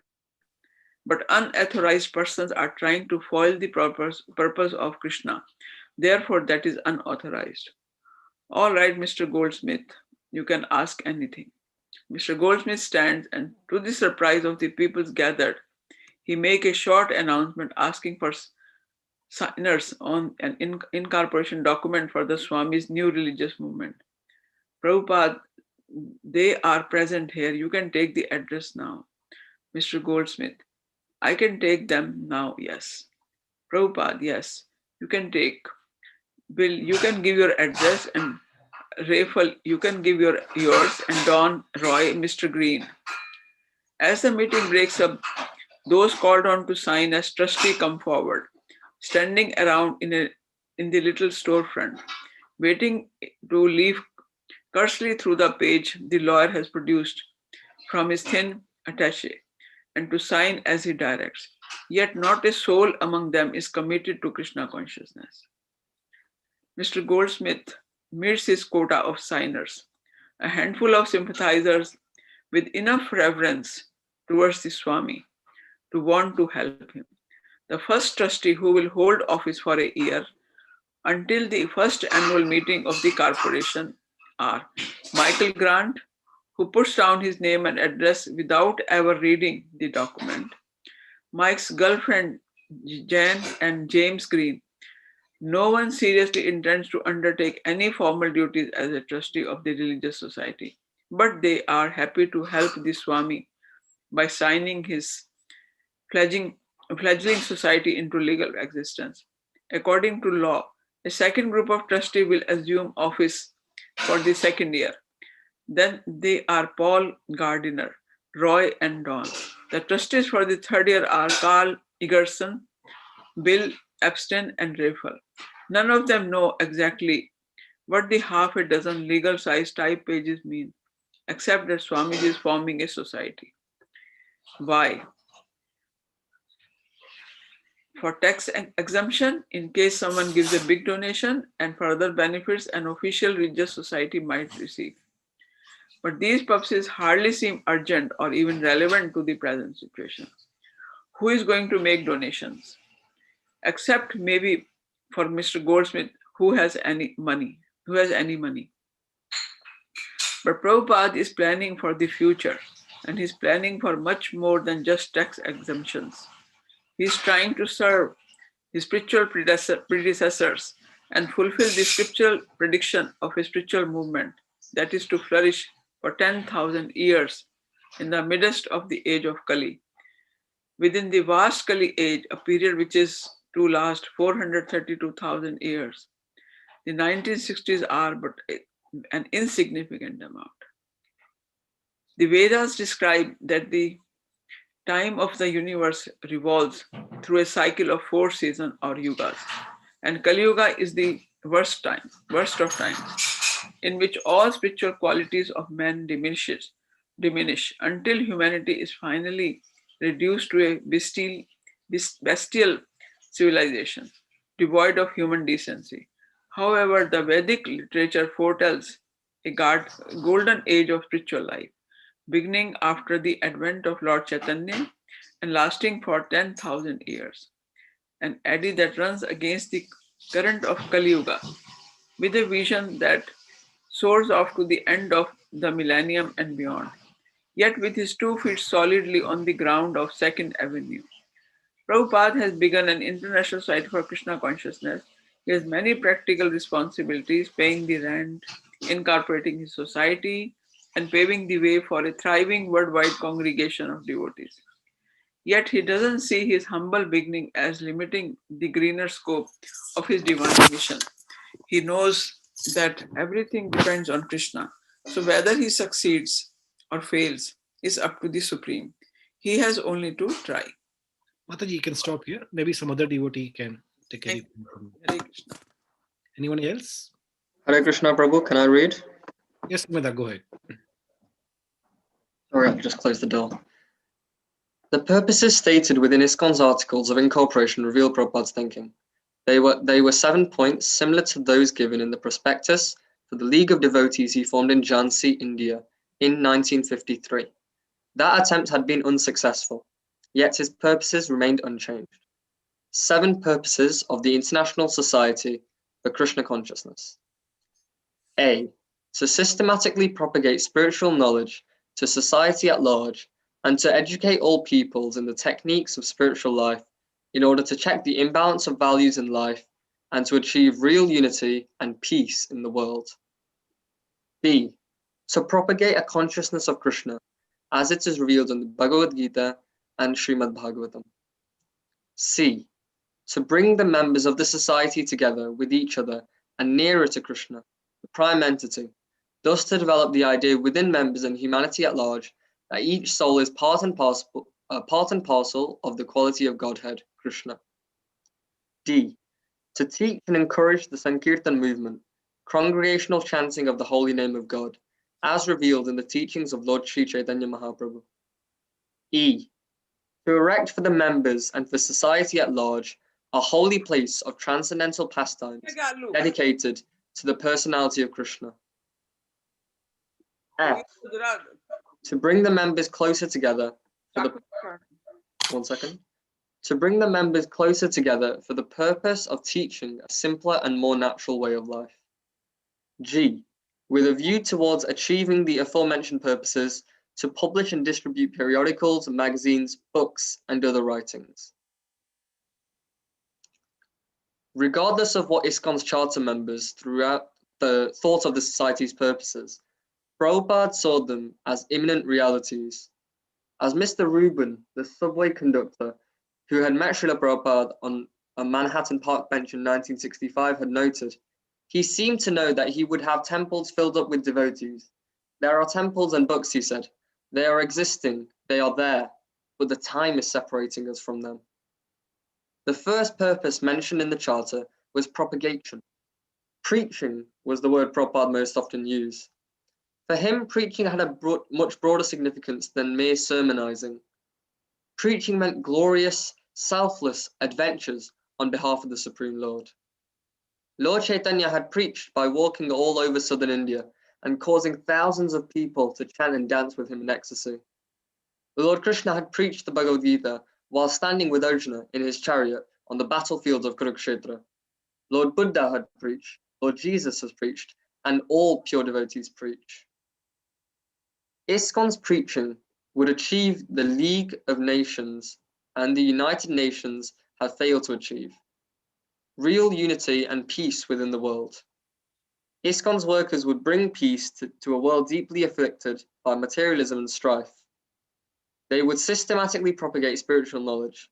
But unauthorized persons are trying to foil the purpose of Krishna. Therefore, that is unauthorized. All right, Mr. Goldsmith, you can ask anything. Mr. Goldsmith stands and, to the surprise of the people gathered, he makes a short announcement asking for signers on an incorporation document for the Swami's new religious movement. Prabhupada, they are present here. You can take the address now. Mr. Goldsmith, I can take them now, yes. Prabhupada, yes, you can take. Bill, you can give your address, and Rafal, you can give yours, and Don, Roy, Mr. Green. As the meeting breaks up, those called on to sign as trustee come forward, standing around in the little storefront, waiting to leaf cursory through the page the lawyer has produced from his thin attaché, and to sign as he directs. Yet not a soul among them is committed to Krishna consciousness. Mr. Goldsmith meets his quota of signers, a handful of sympathizers with enough reverence towards the Swami to want to help him. The first trustee who will hold office for a year until the first annual meeting of the corporation are Michael Grant, who puts down his name and address without ever reading the document, Mike's girlfriend Jan and James Green. No one seriously intends to undertake any formal duties as a trustee of the religious society, but they are happy to help the Swami by signing his fledgling society into legal existence. According to law, a second group of trustees will assume office for the second year. Then they are Paul Gardiner, Roy, and Don. The trustees for the third year are Carl Egerson, Bill Epstein, and Rafal. None of them know exactly what the half a dozen legal size type pages mean, except that Swamiji is forming a society. Why? For tax exemption, in case someone gives a big donation, and for other benefits an official religious society might receive. But these purposes hardly seem urgent or even relevant to the present situation. Who is going to make donations? Except maybe for Mr. Goldsmith, who has any money, who has any money. But Prabhupada is planning for the future, and he's planning for much more than just tax exemptions. He's trying to serve his spiritual predecessors and fulfill the scriptural prediction of his spiritual movement, that is to flourish for 10,000 years in the midst of the age of Kali. Within the vast Kali age, a period which is to last 432,000 years, the 1960s are but an insignificant amount. The Vedas describe that the time of the universe revolves through a cycle of 4 seasons or yugas, and Kali Yuga is the worst of times, in which all spiritual qualities of man diminish until humanity is finally reduced to a bestial civilization, devoid of human decency. However, the Vedic literature foretells a golden age of spiritual life, beginning after the advent of Lord Chaitanya and lasting for 10,000 years, an eddy that runs against the current of Kali Yuga, with a vision that soars off to the end of the millennium and beyond, yet with his 2 feet solidly on the ground of Second Avenue. Prabhupada has begun an international Society for Krishna Consciousness. He has many practical responsibilities, paying the rent, incorporating his society, and paving the way for a thriving worldwide congregation of devotees. Yet he doesn't see his humble beginning as limiting the greener scope of his divine mission. He knows that everything depends on Krishna. So whether he succeeds or fails is up to the Supreme. He has only to try. Mataji, you can stop here. Maybe some other devotee can take a Thank reading from you. Hare Krishna. Anyone else? Hare Krishna Prabhu, can I read? Yes, Meda, go ahead. Sorry, I'll just close the door. The purposes stated within ISKCON's articles of incorporation reveal Prabhupada's thinking. They were 7 points similar to those given in the prospectus for the League of Devotees he formed in Jhansi, India in 1953. That attempt had been unsuccessful, yet his purposes remained unchanged. 7 purposes of the International Society for Krishna Consciousness. A. To systematically propagate spiritual knowledge to society at large and to educate all peoples in the techniques of spiritual life in order to check the imbalance of values in life and to achieve real unity and peace in the world. B. To propagate a consciousness of Krishna as it is revealed in the Bhagavad Gita and Srimad Bhagavatam. C. To bring the members of the society together with each other and nearer to Krishna, the prime entity, thus to develop the idea within members and humanity at large that each soul is part and parcel of the quality of Godhead, Krishna. D. To teach and encourage the Sankirtan movement, congregational chanting of the holy name of God, as revealed in the teachings of Lord Sri Chaitanya Mahaprabhu. E. To erect for the members and for society at large a holy place of transcendental pastimes dedicated to the personality of Krishna. F. To bring the members closer together for the To bring the members closer together for the purpose of teaching a simpler and more natural way of life. G. With a view towards achieving the aforementioned purposes, to publish and distribute periodicals, magazines, books, and other writings. Regardless of what ISKCON's charter members throughout the thought of the society's purposes, Prabhupada saw them as imminent realities. As Mr. Rubin, the subway conductor, who had met Srila Prabhupada on a Manhattan park bench in 1965, had noted, he seemed to know that he would have temples filled up with devotees. There are temples and books, he said. They are existing, they are there, but the time is separating us from them. The first purpose mentioned in the charter was propagation. Preaching was the word Prabhupada most often used. For him, preaching had a much broader significance than mere sermonizing. Preaching meant glorious, selfless adventures on behalf of the Supreme Lord. Lord Chaitanya had preached by walking all over southern India and causing thousands of people to chant and dance with him in ecstasy. Lord Krishna had preached the Bhagavad Gita while standing with Arjuna in his chariot on the battlefield of Kurukshetra. Lord Buddha had preached, Lord Jesus has preached, and all pure devotees preach. ISKCON's preaching would achieve the League of Nations and the United Nations have failed to achieve: real unity and peace within the world. ISKCON's workers would bring peace to a world deeply afflicted by materialism and strife. They would systematically propagate spiritual knowledge,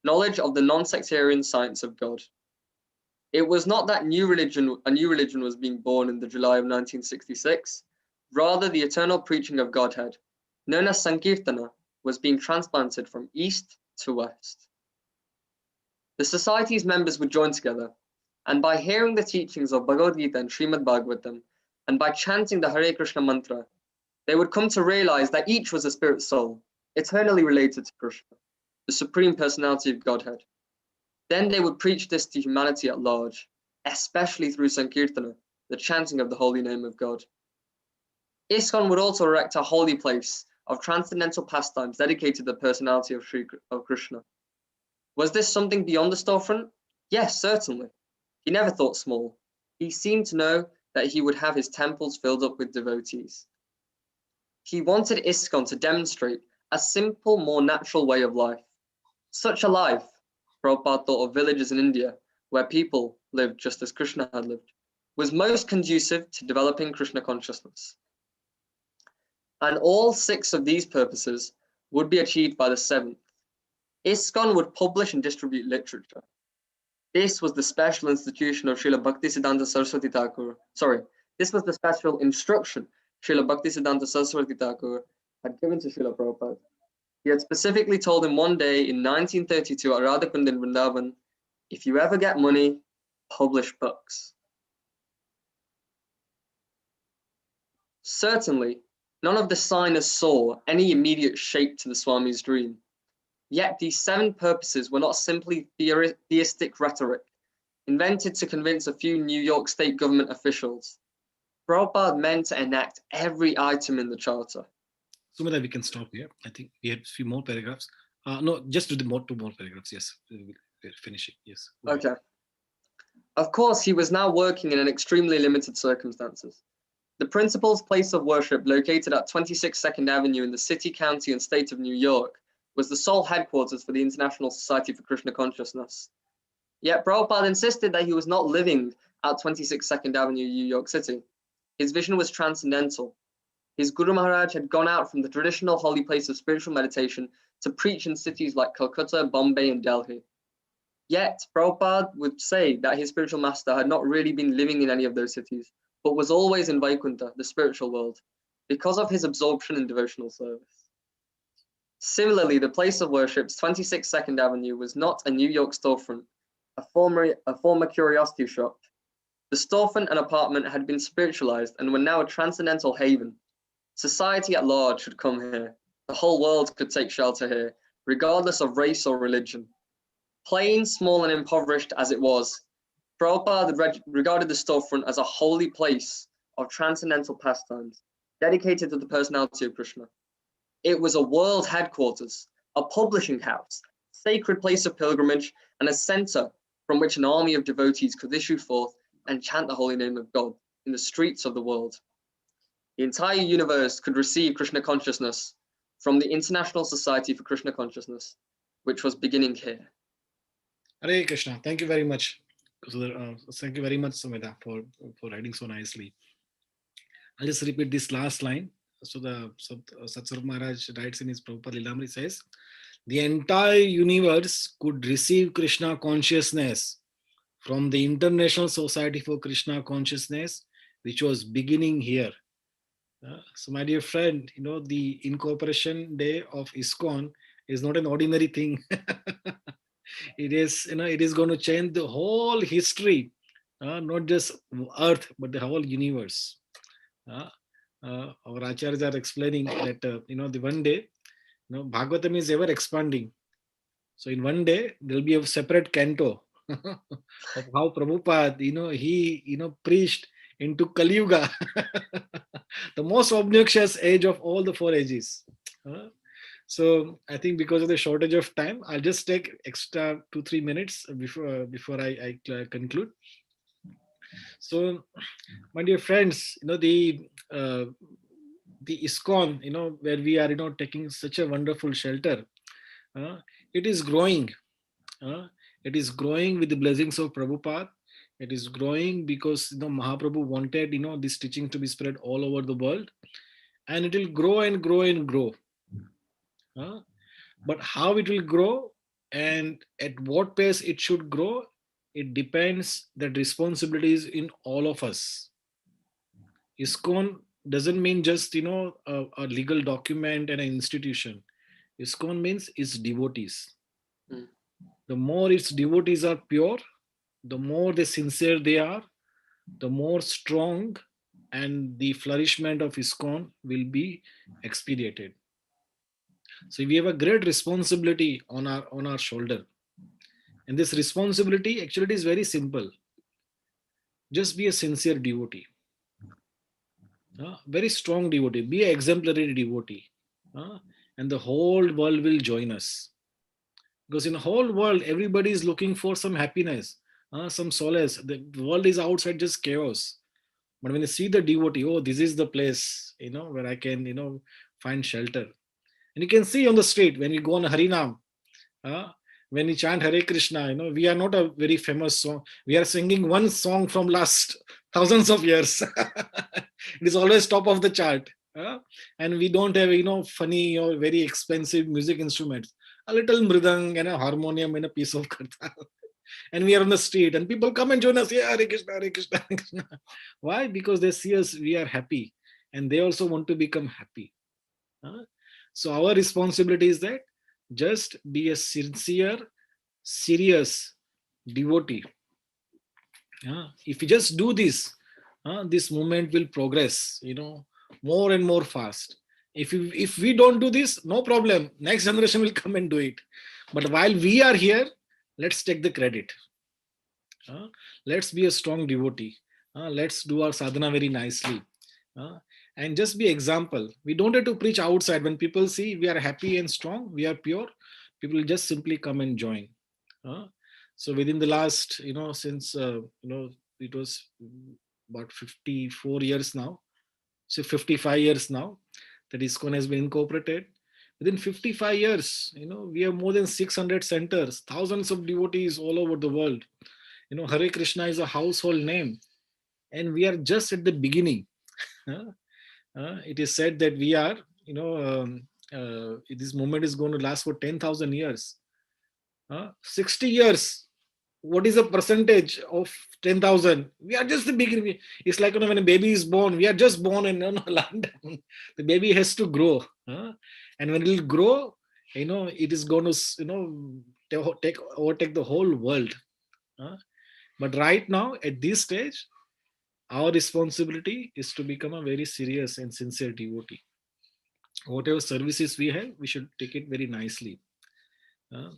knowledge of the non-sectarian science of God. It was not that a new religion was being born in the July of 1966. Rather, the eternal preaching of Godhead, known as Sankirtana, was being transplanted from east to west. The society's members would join together, and by hearing the teachings of Bhagavad Gita and Srimad Bhagavatam, and by chanting the Hare Krishna mantra, they would come to realize that each was a spirit soul, eternally related to Krishna, the Supreme Personality of Godhead. Then they would preach this to humanity at large, especially through Sankirtana, the chanting of the holy name of God. ISKCON would also erect a holy place of transcendental pastimes dedicated to the personality of Krishna. Was this something beyond the storefront? Yes, certainly. He never thought small. He seemed to know that he would have his temples filled up with devotees. He wanted ISKCON to demonstrate a simple, more natural way of life. Such a life, Prabhupada thought of villages in India where people lived just as Krishna had lived, was most conducive to developing Krishna consciousness. And all 6 of these purposes would be achieved by the 7th. ISKCON would publish and distribute literature. This was the special institution of Srila Bhaktisiddhanta Saraswati Thakur. This was the special instruction Srila Bhaktisiddhanta Saraswati Thakur had given to Srila Prabhupada. He had specifically told him one day in 1932 at Radhakund in Vrindavan, if you ever get money, publish books. Certainly, none of the signers saw any immediate shape to the Swami's dream. Yet these 7 purposes were not simply theistic rhetoric, invented to convince a few New York State government officials. Prabhupada meant to enact every item in the charter. Sumita, we can stop here. I think we have a few more paragraphs. No, just do the 2 more paragraphs. Yes, we'll finish it. Yes. Okay. Of course, he was now working in an extremely limited circumstances. The principal's place of worship, located at 26 Second Avenue in the city, county, and state of New York, was the sole headquarters for the International Society for Krishna Consciousness. Yet Prabhupada insisted that he was not living at 26 Second Avenue, New York City. His vision was transcendental. His Guru Maharaj had gone out from the traditional holy place of spiritual meditation to preach in cities like Calcutta, Bombay, and Delhi. Yet Prabhupada would say that his spiritual master had not really been living in any of those cities, but was always in Vaikuntha, the spiritual world, because of his absorption in devotional service. Similarly, the place of worship's 26 Second Avenue was not a New York storefront, a former curiosity shop. The storefront and apartment had been spiritualized and were now a transcendental haven. Society at large should come here. The whole world could take shelter here, regardless of race or religion. Plain, small, and impoverished as it was, Prabhupada regarded the storefront as a holy place of transcendental pastimes, dedicated to the personality of Krishna. It was a world headquarters, a publishing house, sacred place of pilgrimage, and a center from which an army of devotees could issue forth and chant the holy name of God in the streets of the world. The entire universe could receive Krishna consciousness from the International Society for Krishna Consciousness, which was beginning here. Hare Krishna. Thank you very much. Thank you very much, Sumita, for writing so nicely. I'll just repeat this last line. So the Satsvarup Maharaj writes in his Prabhupada Lilamri, says, the entire universe could receive Krishna consciousness from the International Society for Krishna Consciousness, which was beginning here. So my dear friend, the incorporation day of ISKCON is not an ordinary thing. It is going to change the whole history, not just Earth, but the whole universe. Our acharyas are explaining that, the one day, Bhagavatam is ever expanding. So in one day, there'll be a separate canto of how Prabhupada, he, preached into Kali Yuga, the most obnoxious age of all the 4 ages. So I think because of the shortage of time, I'll just take extra 2-3 minutes before I conclude. So, my dear friends, the ISKCON, where we are, taking such a wonderful shelter. Uh, it is growing. Uh, it is growing with the blessings of Prabhupada. It is growing because Mahaprabhu wanted this teaching to be spread all over the world, and it will grow and grow and grow. Uh, but how it will grow and at what pace it should grow, it depends that responsibilities in all of us. ISKCON doesn't mean just a legal document and an institution. ISKCON means its devotees. Mm. The more its devotees are pure, the more they sincere they are, the more strong and the flourishment of ISKCON will be expedited. So we have a great responsibility on our shoulder, and this responsibility actually is very simple. Just be a sincere devotee, very strong devotee, be an exemplary devotee, uh, and the whole world will join us. Because in the whole world, everybody is looking for some happiness, some solace. The world is outside just chaos. But when you see the devotee, oh, this is the place, where I can, find shelter. And you can see on the street when you go on Harinam, uh, when we chant Hare Krishna, we are not a very famous song. We are singing one song from last thousands of years. It is always top of the chart. And we don't have, funny or very expensive music instruments. A little mridang and a harmonium and a piece of kartal. And we are on the street and people come and join us. Yeah, Hare Krishna, Hare Krishna, Hare Krishna. Why? Because they see us, we are happy. And they also want to become happy. Huh? So our responsibility is that just be a sincere, serious devotee. If you just do this, this movement will progress, more and more fast. If we don't do this, no problem. Next generation will come and do it. But while we are here, let's take the credit. Uh, let's be a strong devotee. Let's do our sadhana very nicely. Uh, and just be example. We don't have to preach outside. When people see we are happy and strong, we are pure, people will just simply come and join. Uh, so within the last, since, it was about 54 years now, so 55 years now that ISKCON has been incorporated. Within 55 years, we have more than 600 centers, thousands of devotees all over the world. Hare Krishna is a household name, and we are just at the beginning. Huh? It is said that we are, this moment is going to last for 10,000 years. 60 years. What is the percentage of 10,000? We are just the beginning. It's like when a baby is born, we are just born and lying down. The baby has to grow. And when it will grow, it is going to, overtake the whole world. But right now, at this stage, our responsibility is to become a very serious and sincere devotee. Whatever services we have, we should take it very nicely. Uh,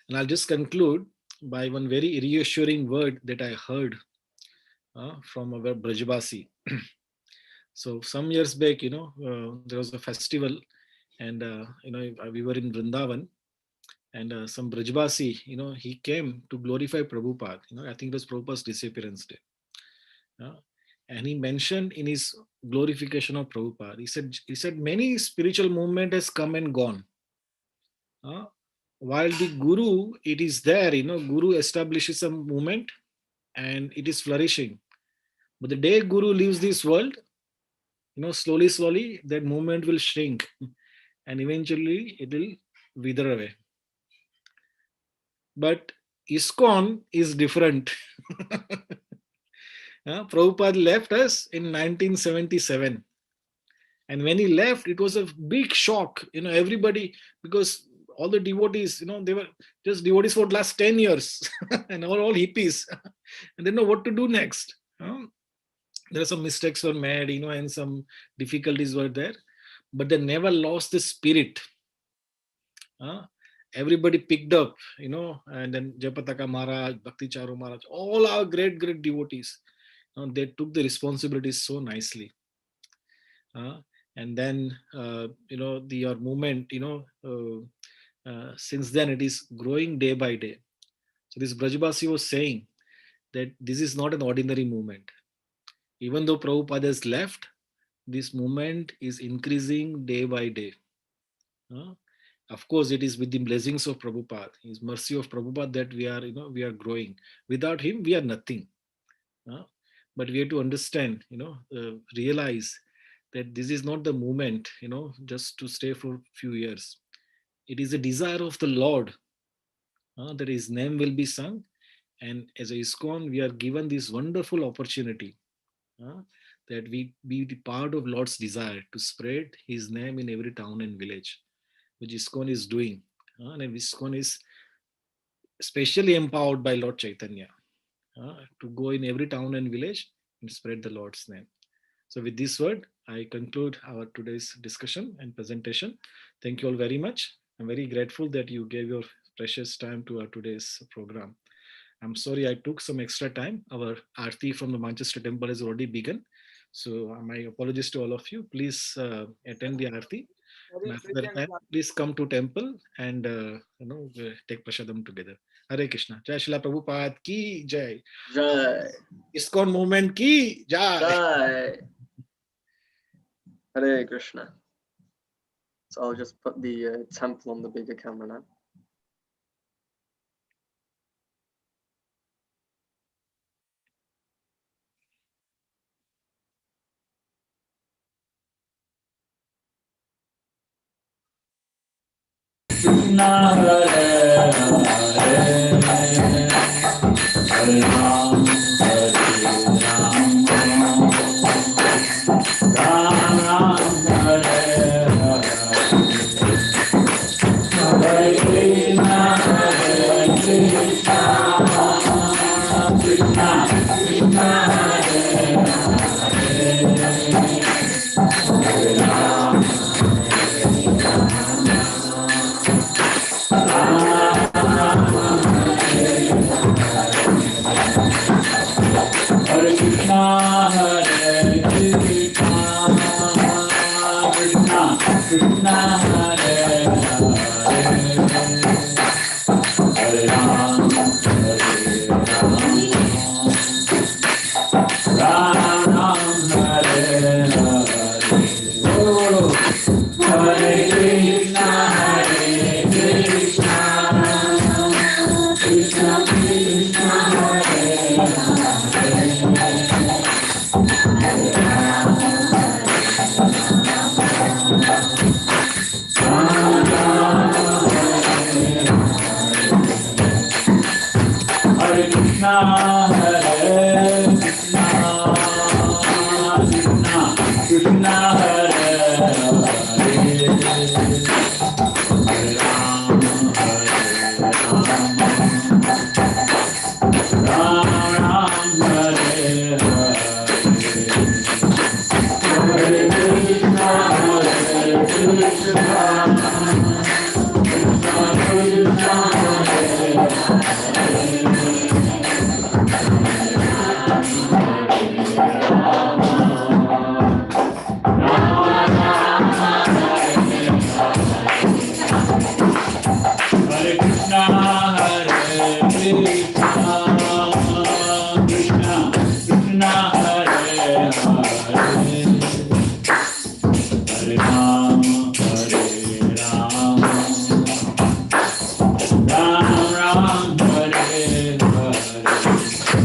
and I'll just conclude by one very reassuring word that I heard from our Brajbasi. So some years back, there was a festival, and we were in Vrindavan, and some Brajbasi, he came to glorify Prabhupada. I think it was Prabhupada's disappearance day. Uh, and he mentioned in his glorification of Prabhupada, he said many spiritual movement has come and gone. While the Guru, it is there, Guru establishes a movement and it is flourishing. But the day Guru leaves this world, slowly, slowly, that movement will shrink and eventually it will wither away. But ISKCON is different. Prabhupada left us in 1977. And when he left, it was a big shock. Everybody, because all the devotees, they were just devotees for the last 10 years and all hippies. And they know what to do next. There are some mistakes were made, and some difficulties were there. But they never lost the spirit. Everybody picked up, and then Japataka Maharaj, Bhakti Charu Maharaj, all our great, great devotees. They took the responsibilities so nicely. And then, your movement, since then it is growing day by day. So this Brajbasi was saying that this is not an ordinary movement. Even though Prabhupada has left, this movement is increasing day by day. Uh, of course, it is with the blessings of Prabhupada, His mercy of Prabhupada that we are growing. Without him, we are nothing. Uh, but we have to understand, realize that this is not the movement, just to stay for a few years. It is a desire of the Lord that His name will be sung. And as a ISKCON, we are given this wonderful opportunity uh, that we be the part of Lord's desire to spread His name in every town and village, which ISKCON is doing. And ISKCON is specially empowered by Lord Chaitanya to go in every town and village and spread the Lord's name. So with this word, I conclude our today's discussion and presentation. Thank you all very much. I'm very grateful that you gave your precious time to our today's program. I'm sorry I took some extra time. Our Aarti from the Manchester temple has already begun. So my apologies to all of you. Please attend the Aarti. And after that time, please come to temple and take Prashadam together. Hare Krishna. Jai Shila Prabhupada ki jai. Jai. ISKCON movement ki jai. Jai. Hare Krishna. So I'll just put the temple on the bigger camera now. Krishna Hare Hare Hare Ram Hare Ram Ram Ram Hare Hare Hare Krishna Hare Krishna Krishna Krishna Hare Hare Hare Ram Hare Krishna, Hare Krishna, Krishna Krishna, Hare Hare, Hare Ram, Hare Ram, Ram Ram, Hare Hare. Oh, Hare Krishna, Hare Krishna, Krishna Krishna, Hare Hare Krishna, Hare Krishna, Krishna Krishna, Hare Hare, Hare Ram, Ram Ram, Hare Hare, Hare Krishna, Hare Krishna, Hare Krishna, Hare Krishna, Krishna Krishna, Hare Hare, Hare Ram, Ram Ram, Hare Hare,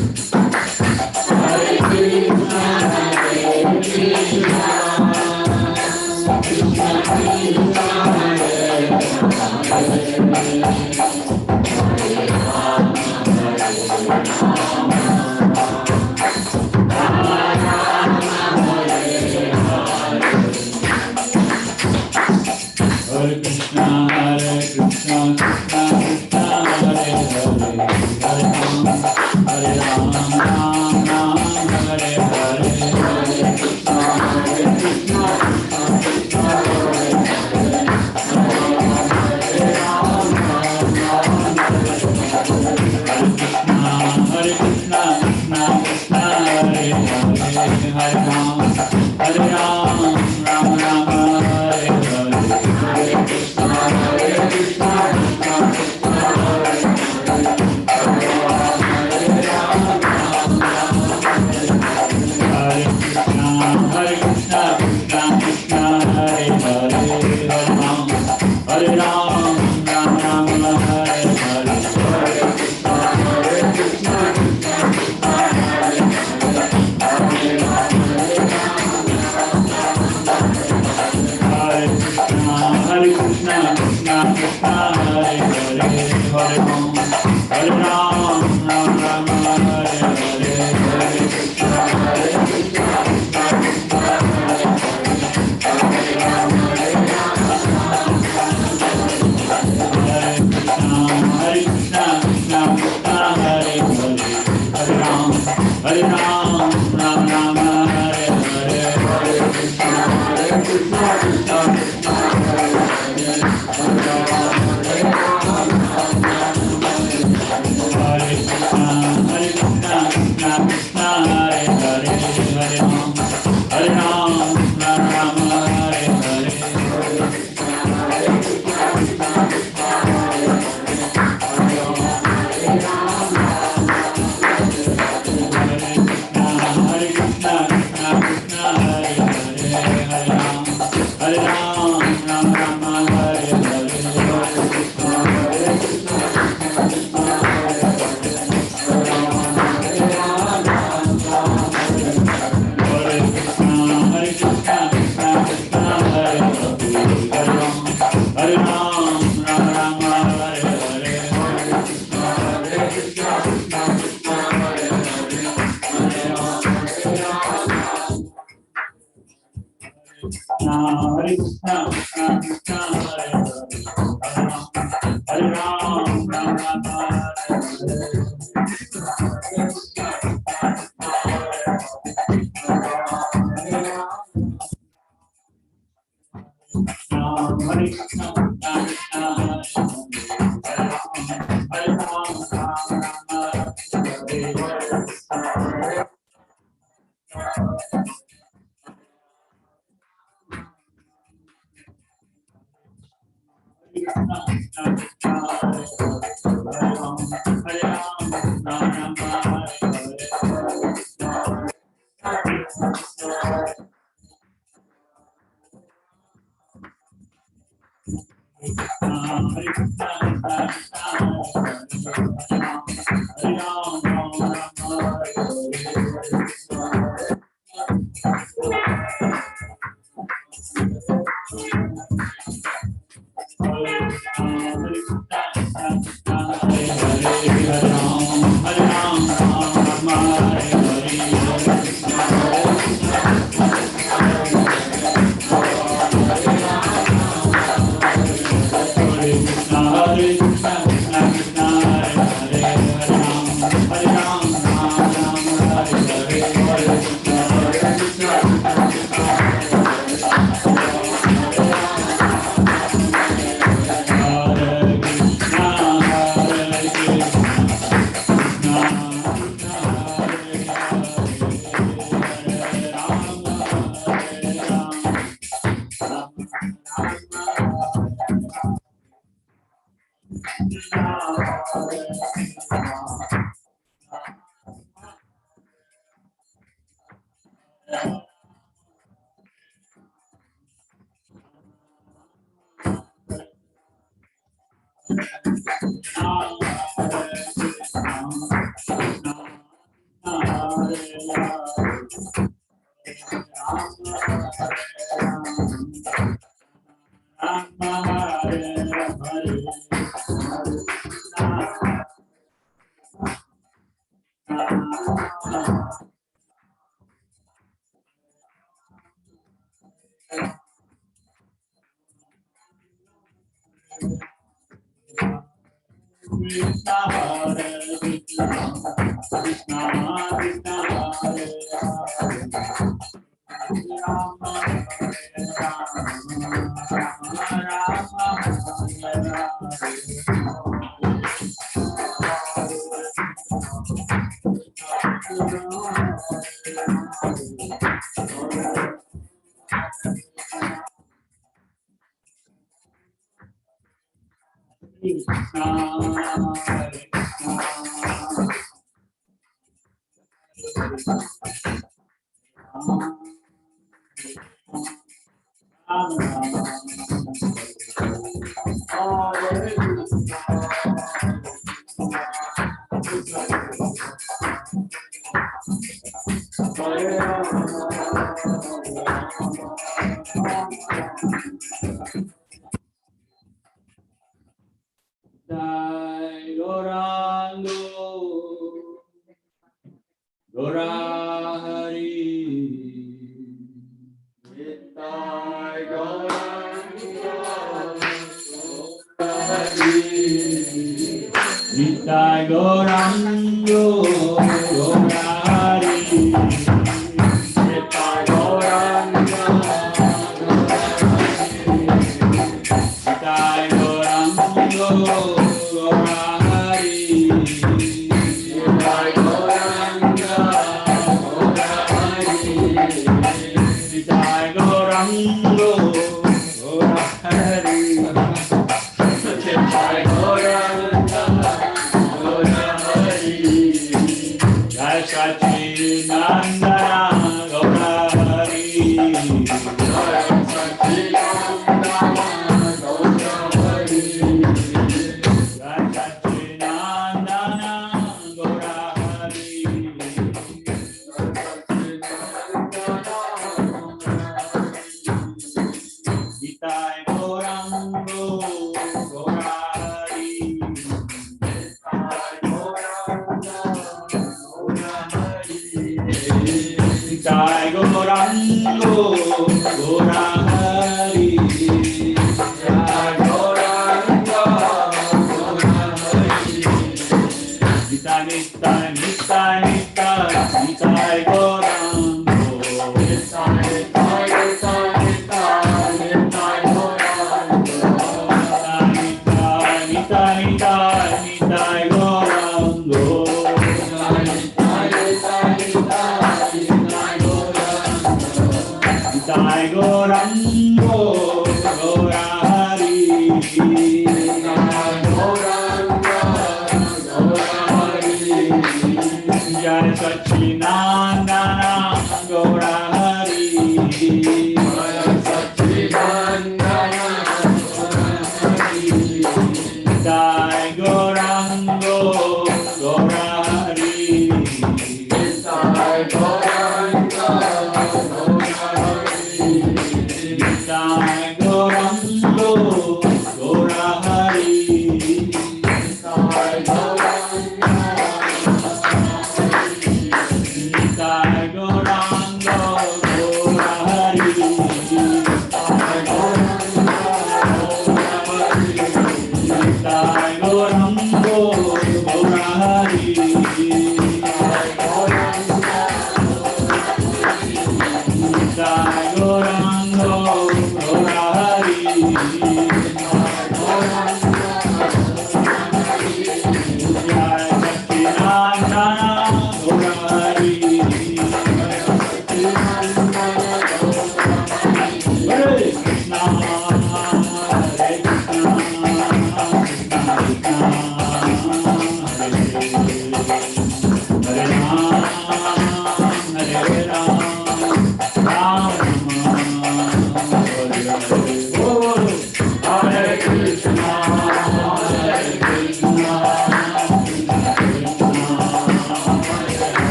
Hare Krishna, Hare Krishna, Krishna Krishna, Hare Hare Krishna, Hare Krishna, Krishna Krishna, Hare Hare, Hare Ram, Ram Ram, Hare Hare, Hare Krishna, Hare Krishna, Krishna Hare Krishna, Krishna Krishna, Hare Hare, Hare Ram, Ram Ram, Hare Hare, Hare Krishna, Hare Krishna, Krishna Krishna, Hare Hare, Hare Ram, Nitai Gauranga Gaurari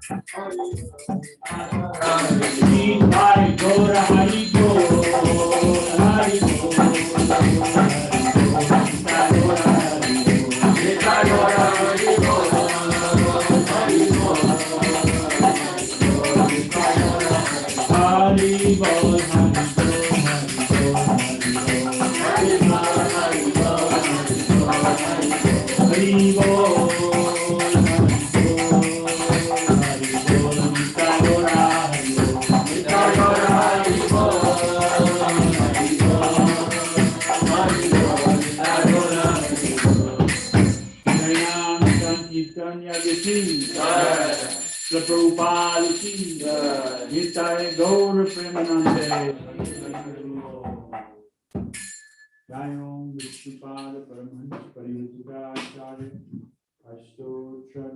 Hari Gora Hari Gora Hari Prabhupada ki Nitai Gaur Premanande Jayom Vishnupada Paramahansa Pariyutika Acharya Ashtotra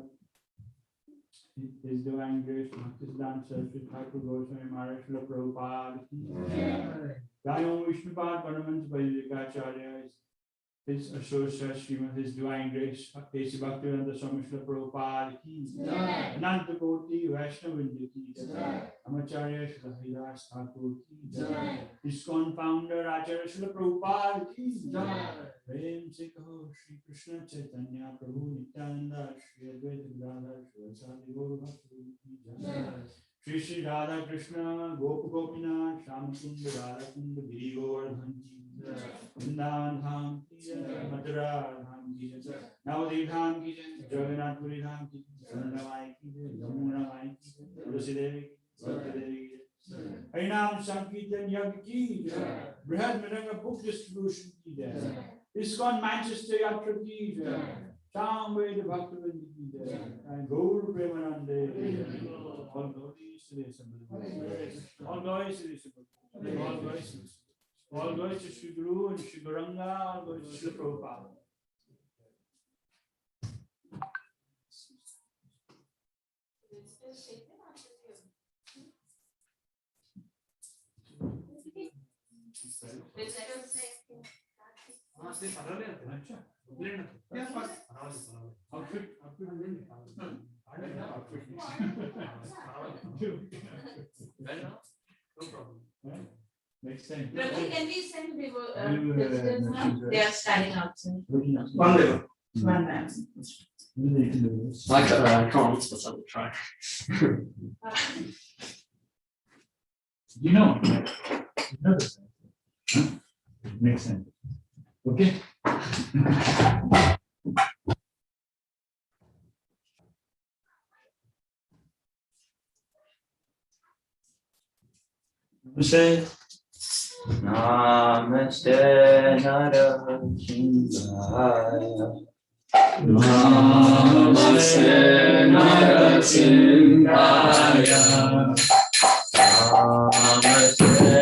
His Divine Grace Bhaktisiddhanta Saraswati Thakur Goswami Maharaj Srila Prabhupada ki Jayom Vishnupada Paramahansa Pariyutika Acharya His Associate Srimad His Divine Grace Bhakti Bhaktivedanta Swami Srila Prabhupada ki Ananta Koti Vaishnavindya ki Amacharya Srila Haridas Thakur ki ISKCON founder Acharya Srila Prabhupada ki Prem se kaho Shri Krishna Chaitanya Prabhu Nityananda Shri Advaita Gadadhar Shri Gaur Bhakti ki Shri Shri Radha Krishna Gop Gopinath Shyamsundar Radha Kund Giri Govardhan ki Vrindavan Dham ki Mathura Dham ki Navadvip Dham ki Jagannath Puri Dham ki Vrindavai ki Yamuna Mai ki Tulsi Devi ki Bhakti Devi ki Harinam Sankirtan Yagya ki Brihad Miranga book distribution ki ISKCON Manchester Yatra ki Samveda Bhaktivinoda ki and Gaur Premanande all glories to the assembly all glories to the assembly all glories to the all glories to Shri Guru and Shri Gauranga, all glories to Shri Prabhupada. No problem. Next time. Ravi, can we send the visitors now? They are standing outside. One level. One man. I can't, but I will try. You know this. Huh? Next time. Okay? Say Namaste Narasimhaya. Namaste Narasimhaya. Namaste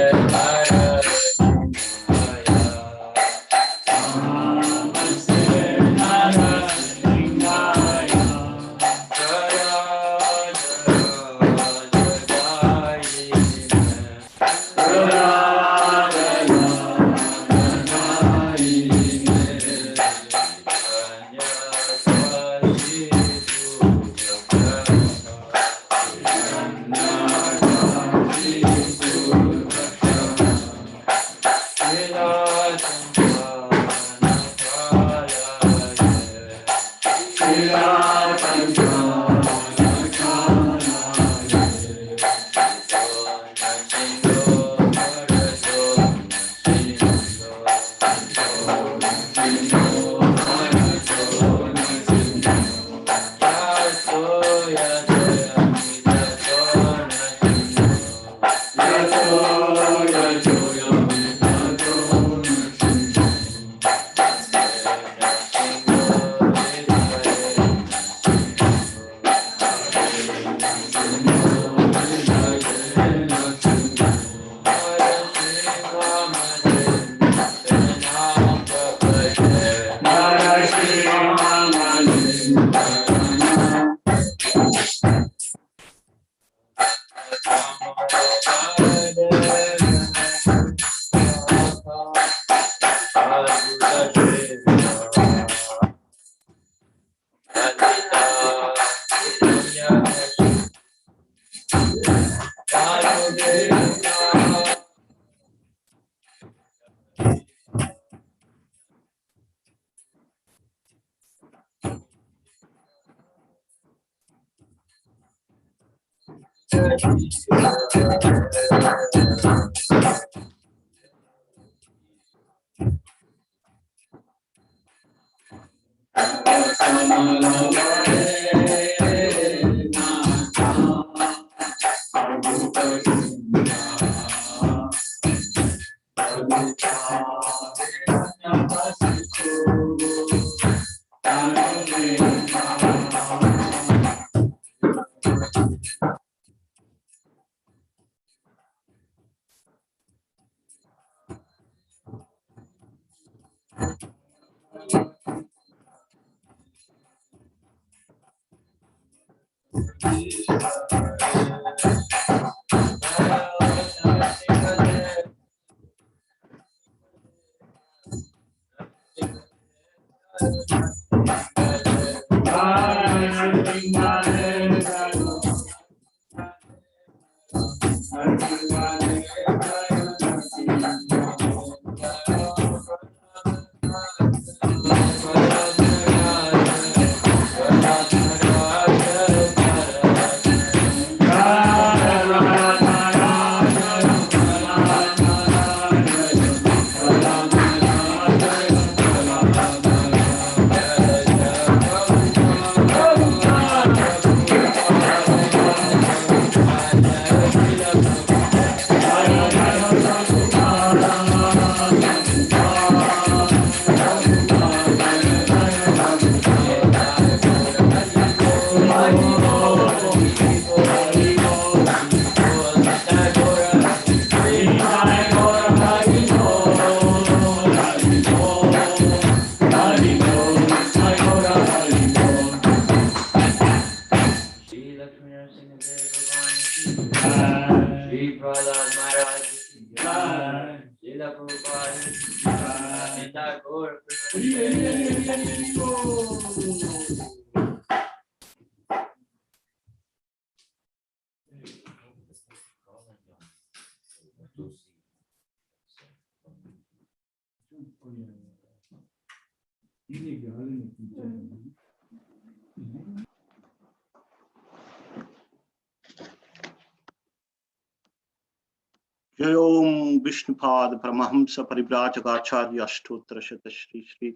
Jai Om Vishnupad Paramahamsa Parivrajagacharya Ashtottara Shata Shri Shri.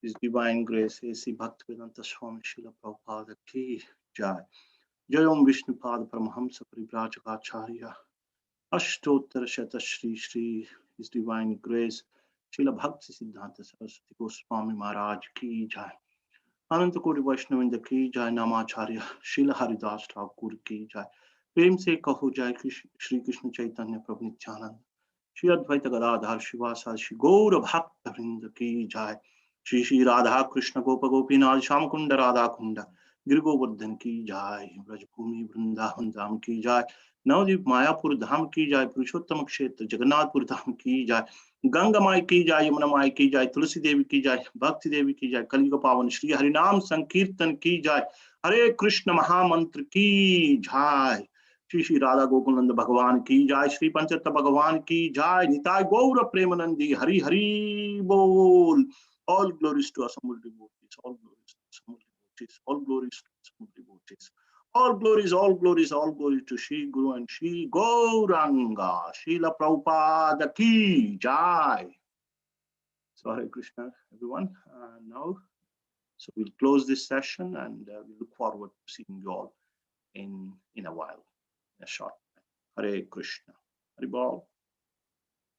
His Divine Grace A.C. Bhaktivedanta Swami Srila Prabhupada Ki Jai. Jai Om Vishnupad Paramahamsa Parivrajagacharya Ashtottara Shata Shri Shri. His Divine Grace Srila Bhakti Siddhanta Saraswati Goswami Maharaj Ki Jai. अनंत कोटि वैष्णविंद की जय नामाचार्य शील हरिदास ठाकुर की जय प्रेम से कहो जय श्री कृष्ण चैतन्य प्रभु नित्यानंद श्री अद्वैत गदाधर शिवासादि श्री गौर भक्त वृंद की जय श्री श्री राधा कृष्ण गोप गोपीनाथ श्याम कुंड राधा कुंड गिर गोवर्धन की जय ब्रजभूमि वृंदावन धाम की जय नवदीप मायापुर धाम की जय पुरुषोत्तम क्षेत्र जगन्नाथपुर धाम की जय गंगा माई की जय यमुना माई की जय तुलसी देवी की जय भक्ति देवी की जय कलियुग पावन श्री हरिनाम संकीर्तन की जय हरे कृष्ण महामंत्र की जय श्री श्री राधा गोकुलनंद भगवान की जय श्री पंचतत्व भगवान की जय निताय गौर प्रेमानंदी हरि हरि बोल all glories to assembled devotees all glories to assembled devotees all glories to assembled devotees all glories to Shri Guru and Shri Gauranga Srila Prabhupada ki jai. So Hare Krishna everyone. Now so we'll close this session and we look forward to seeing you all in a while, in a short time. Hare Krishna. Hare Bol.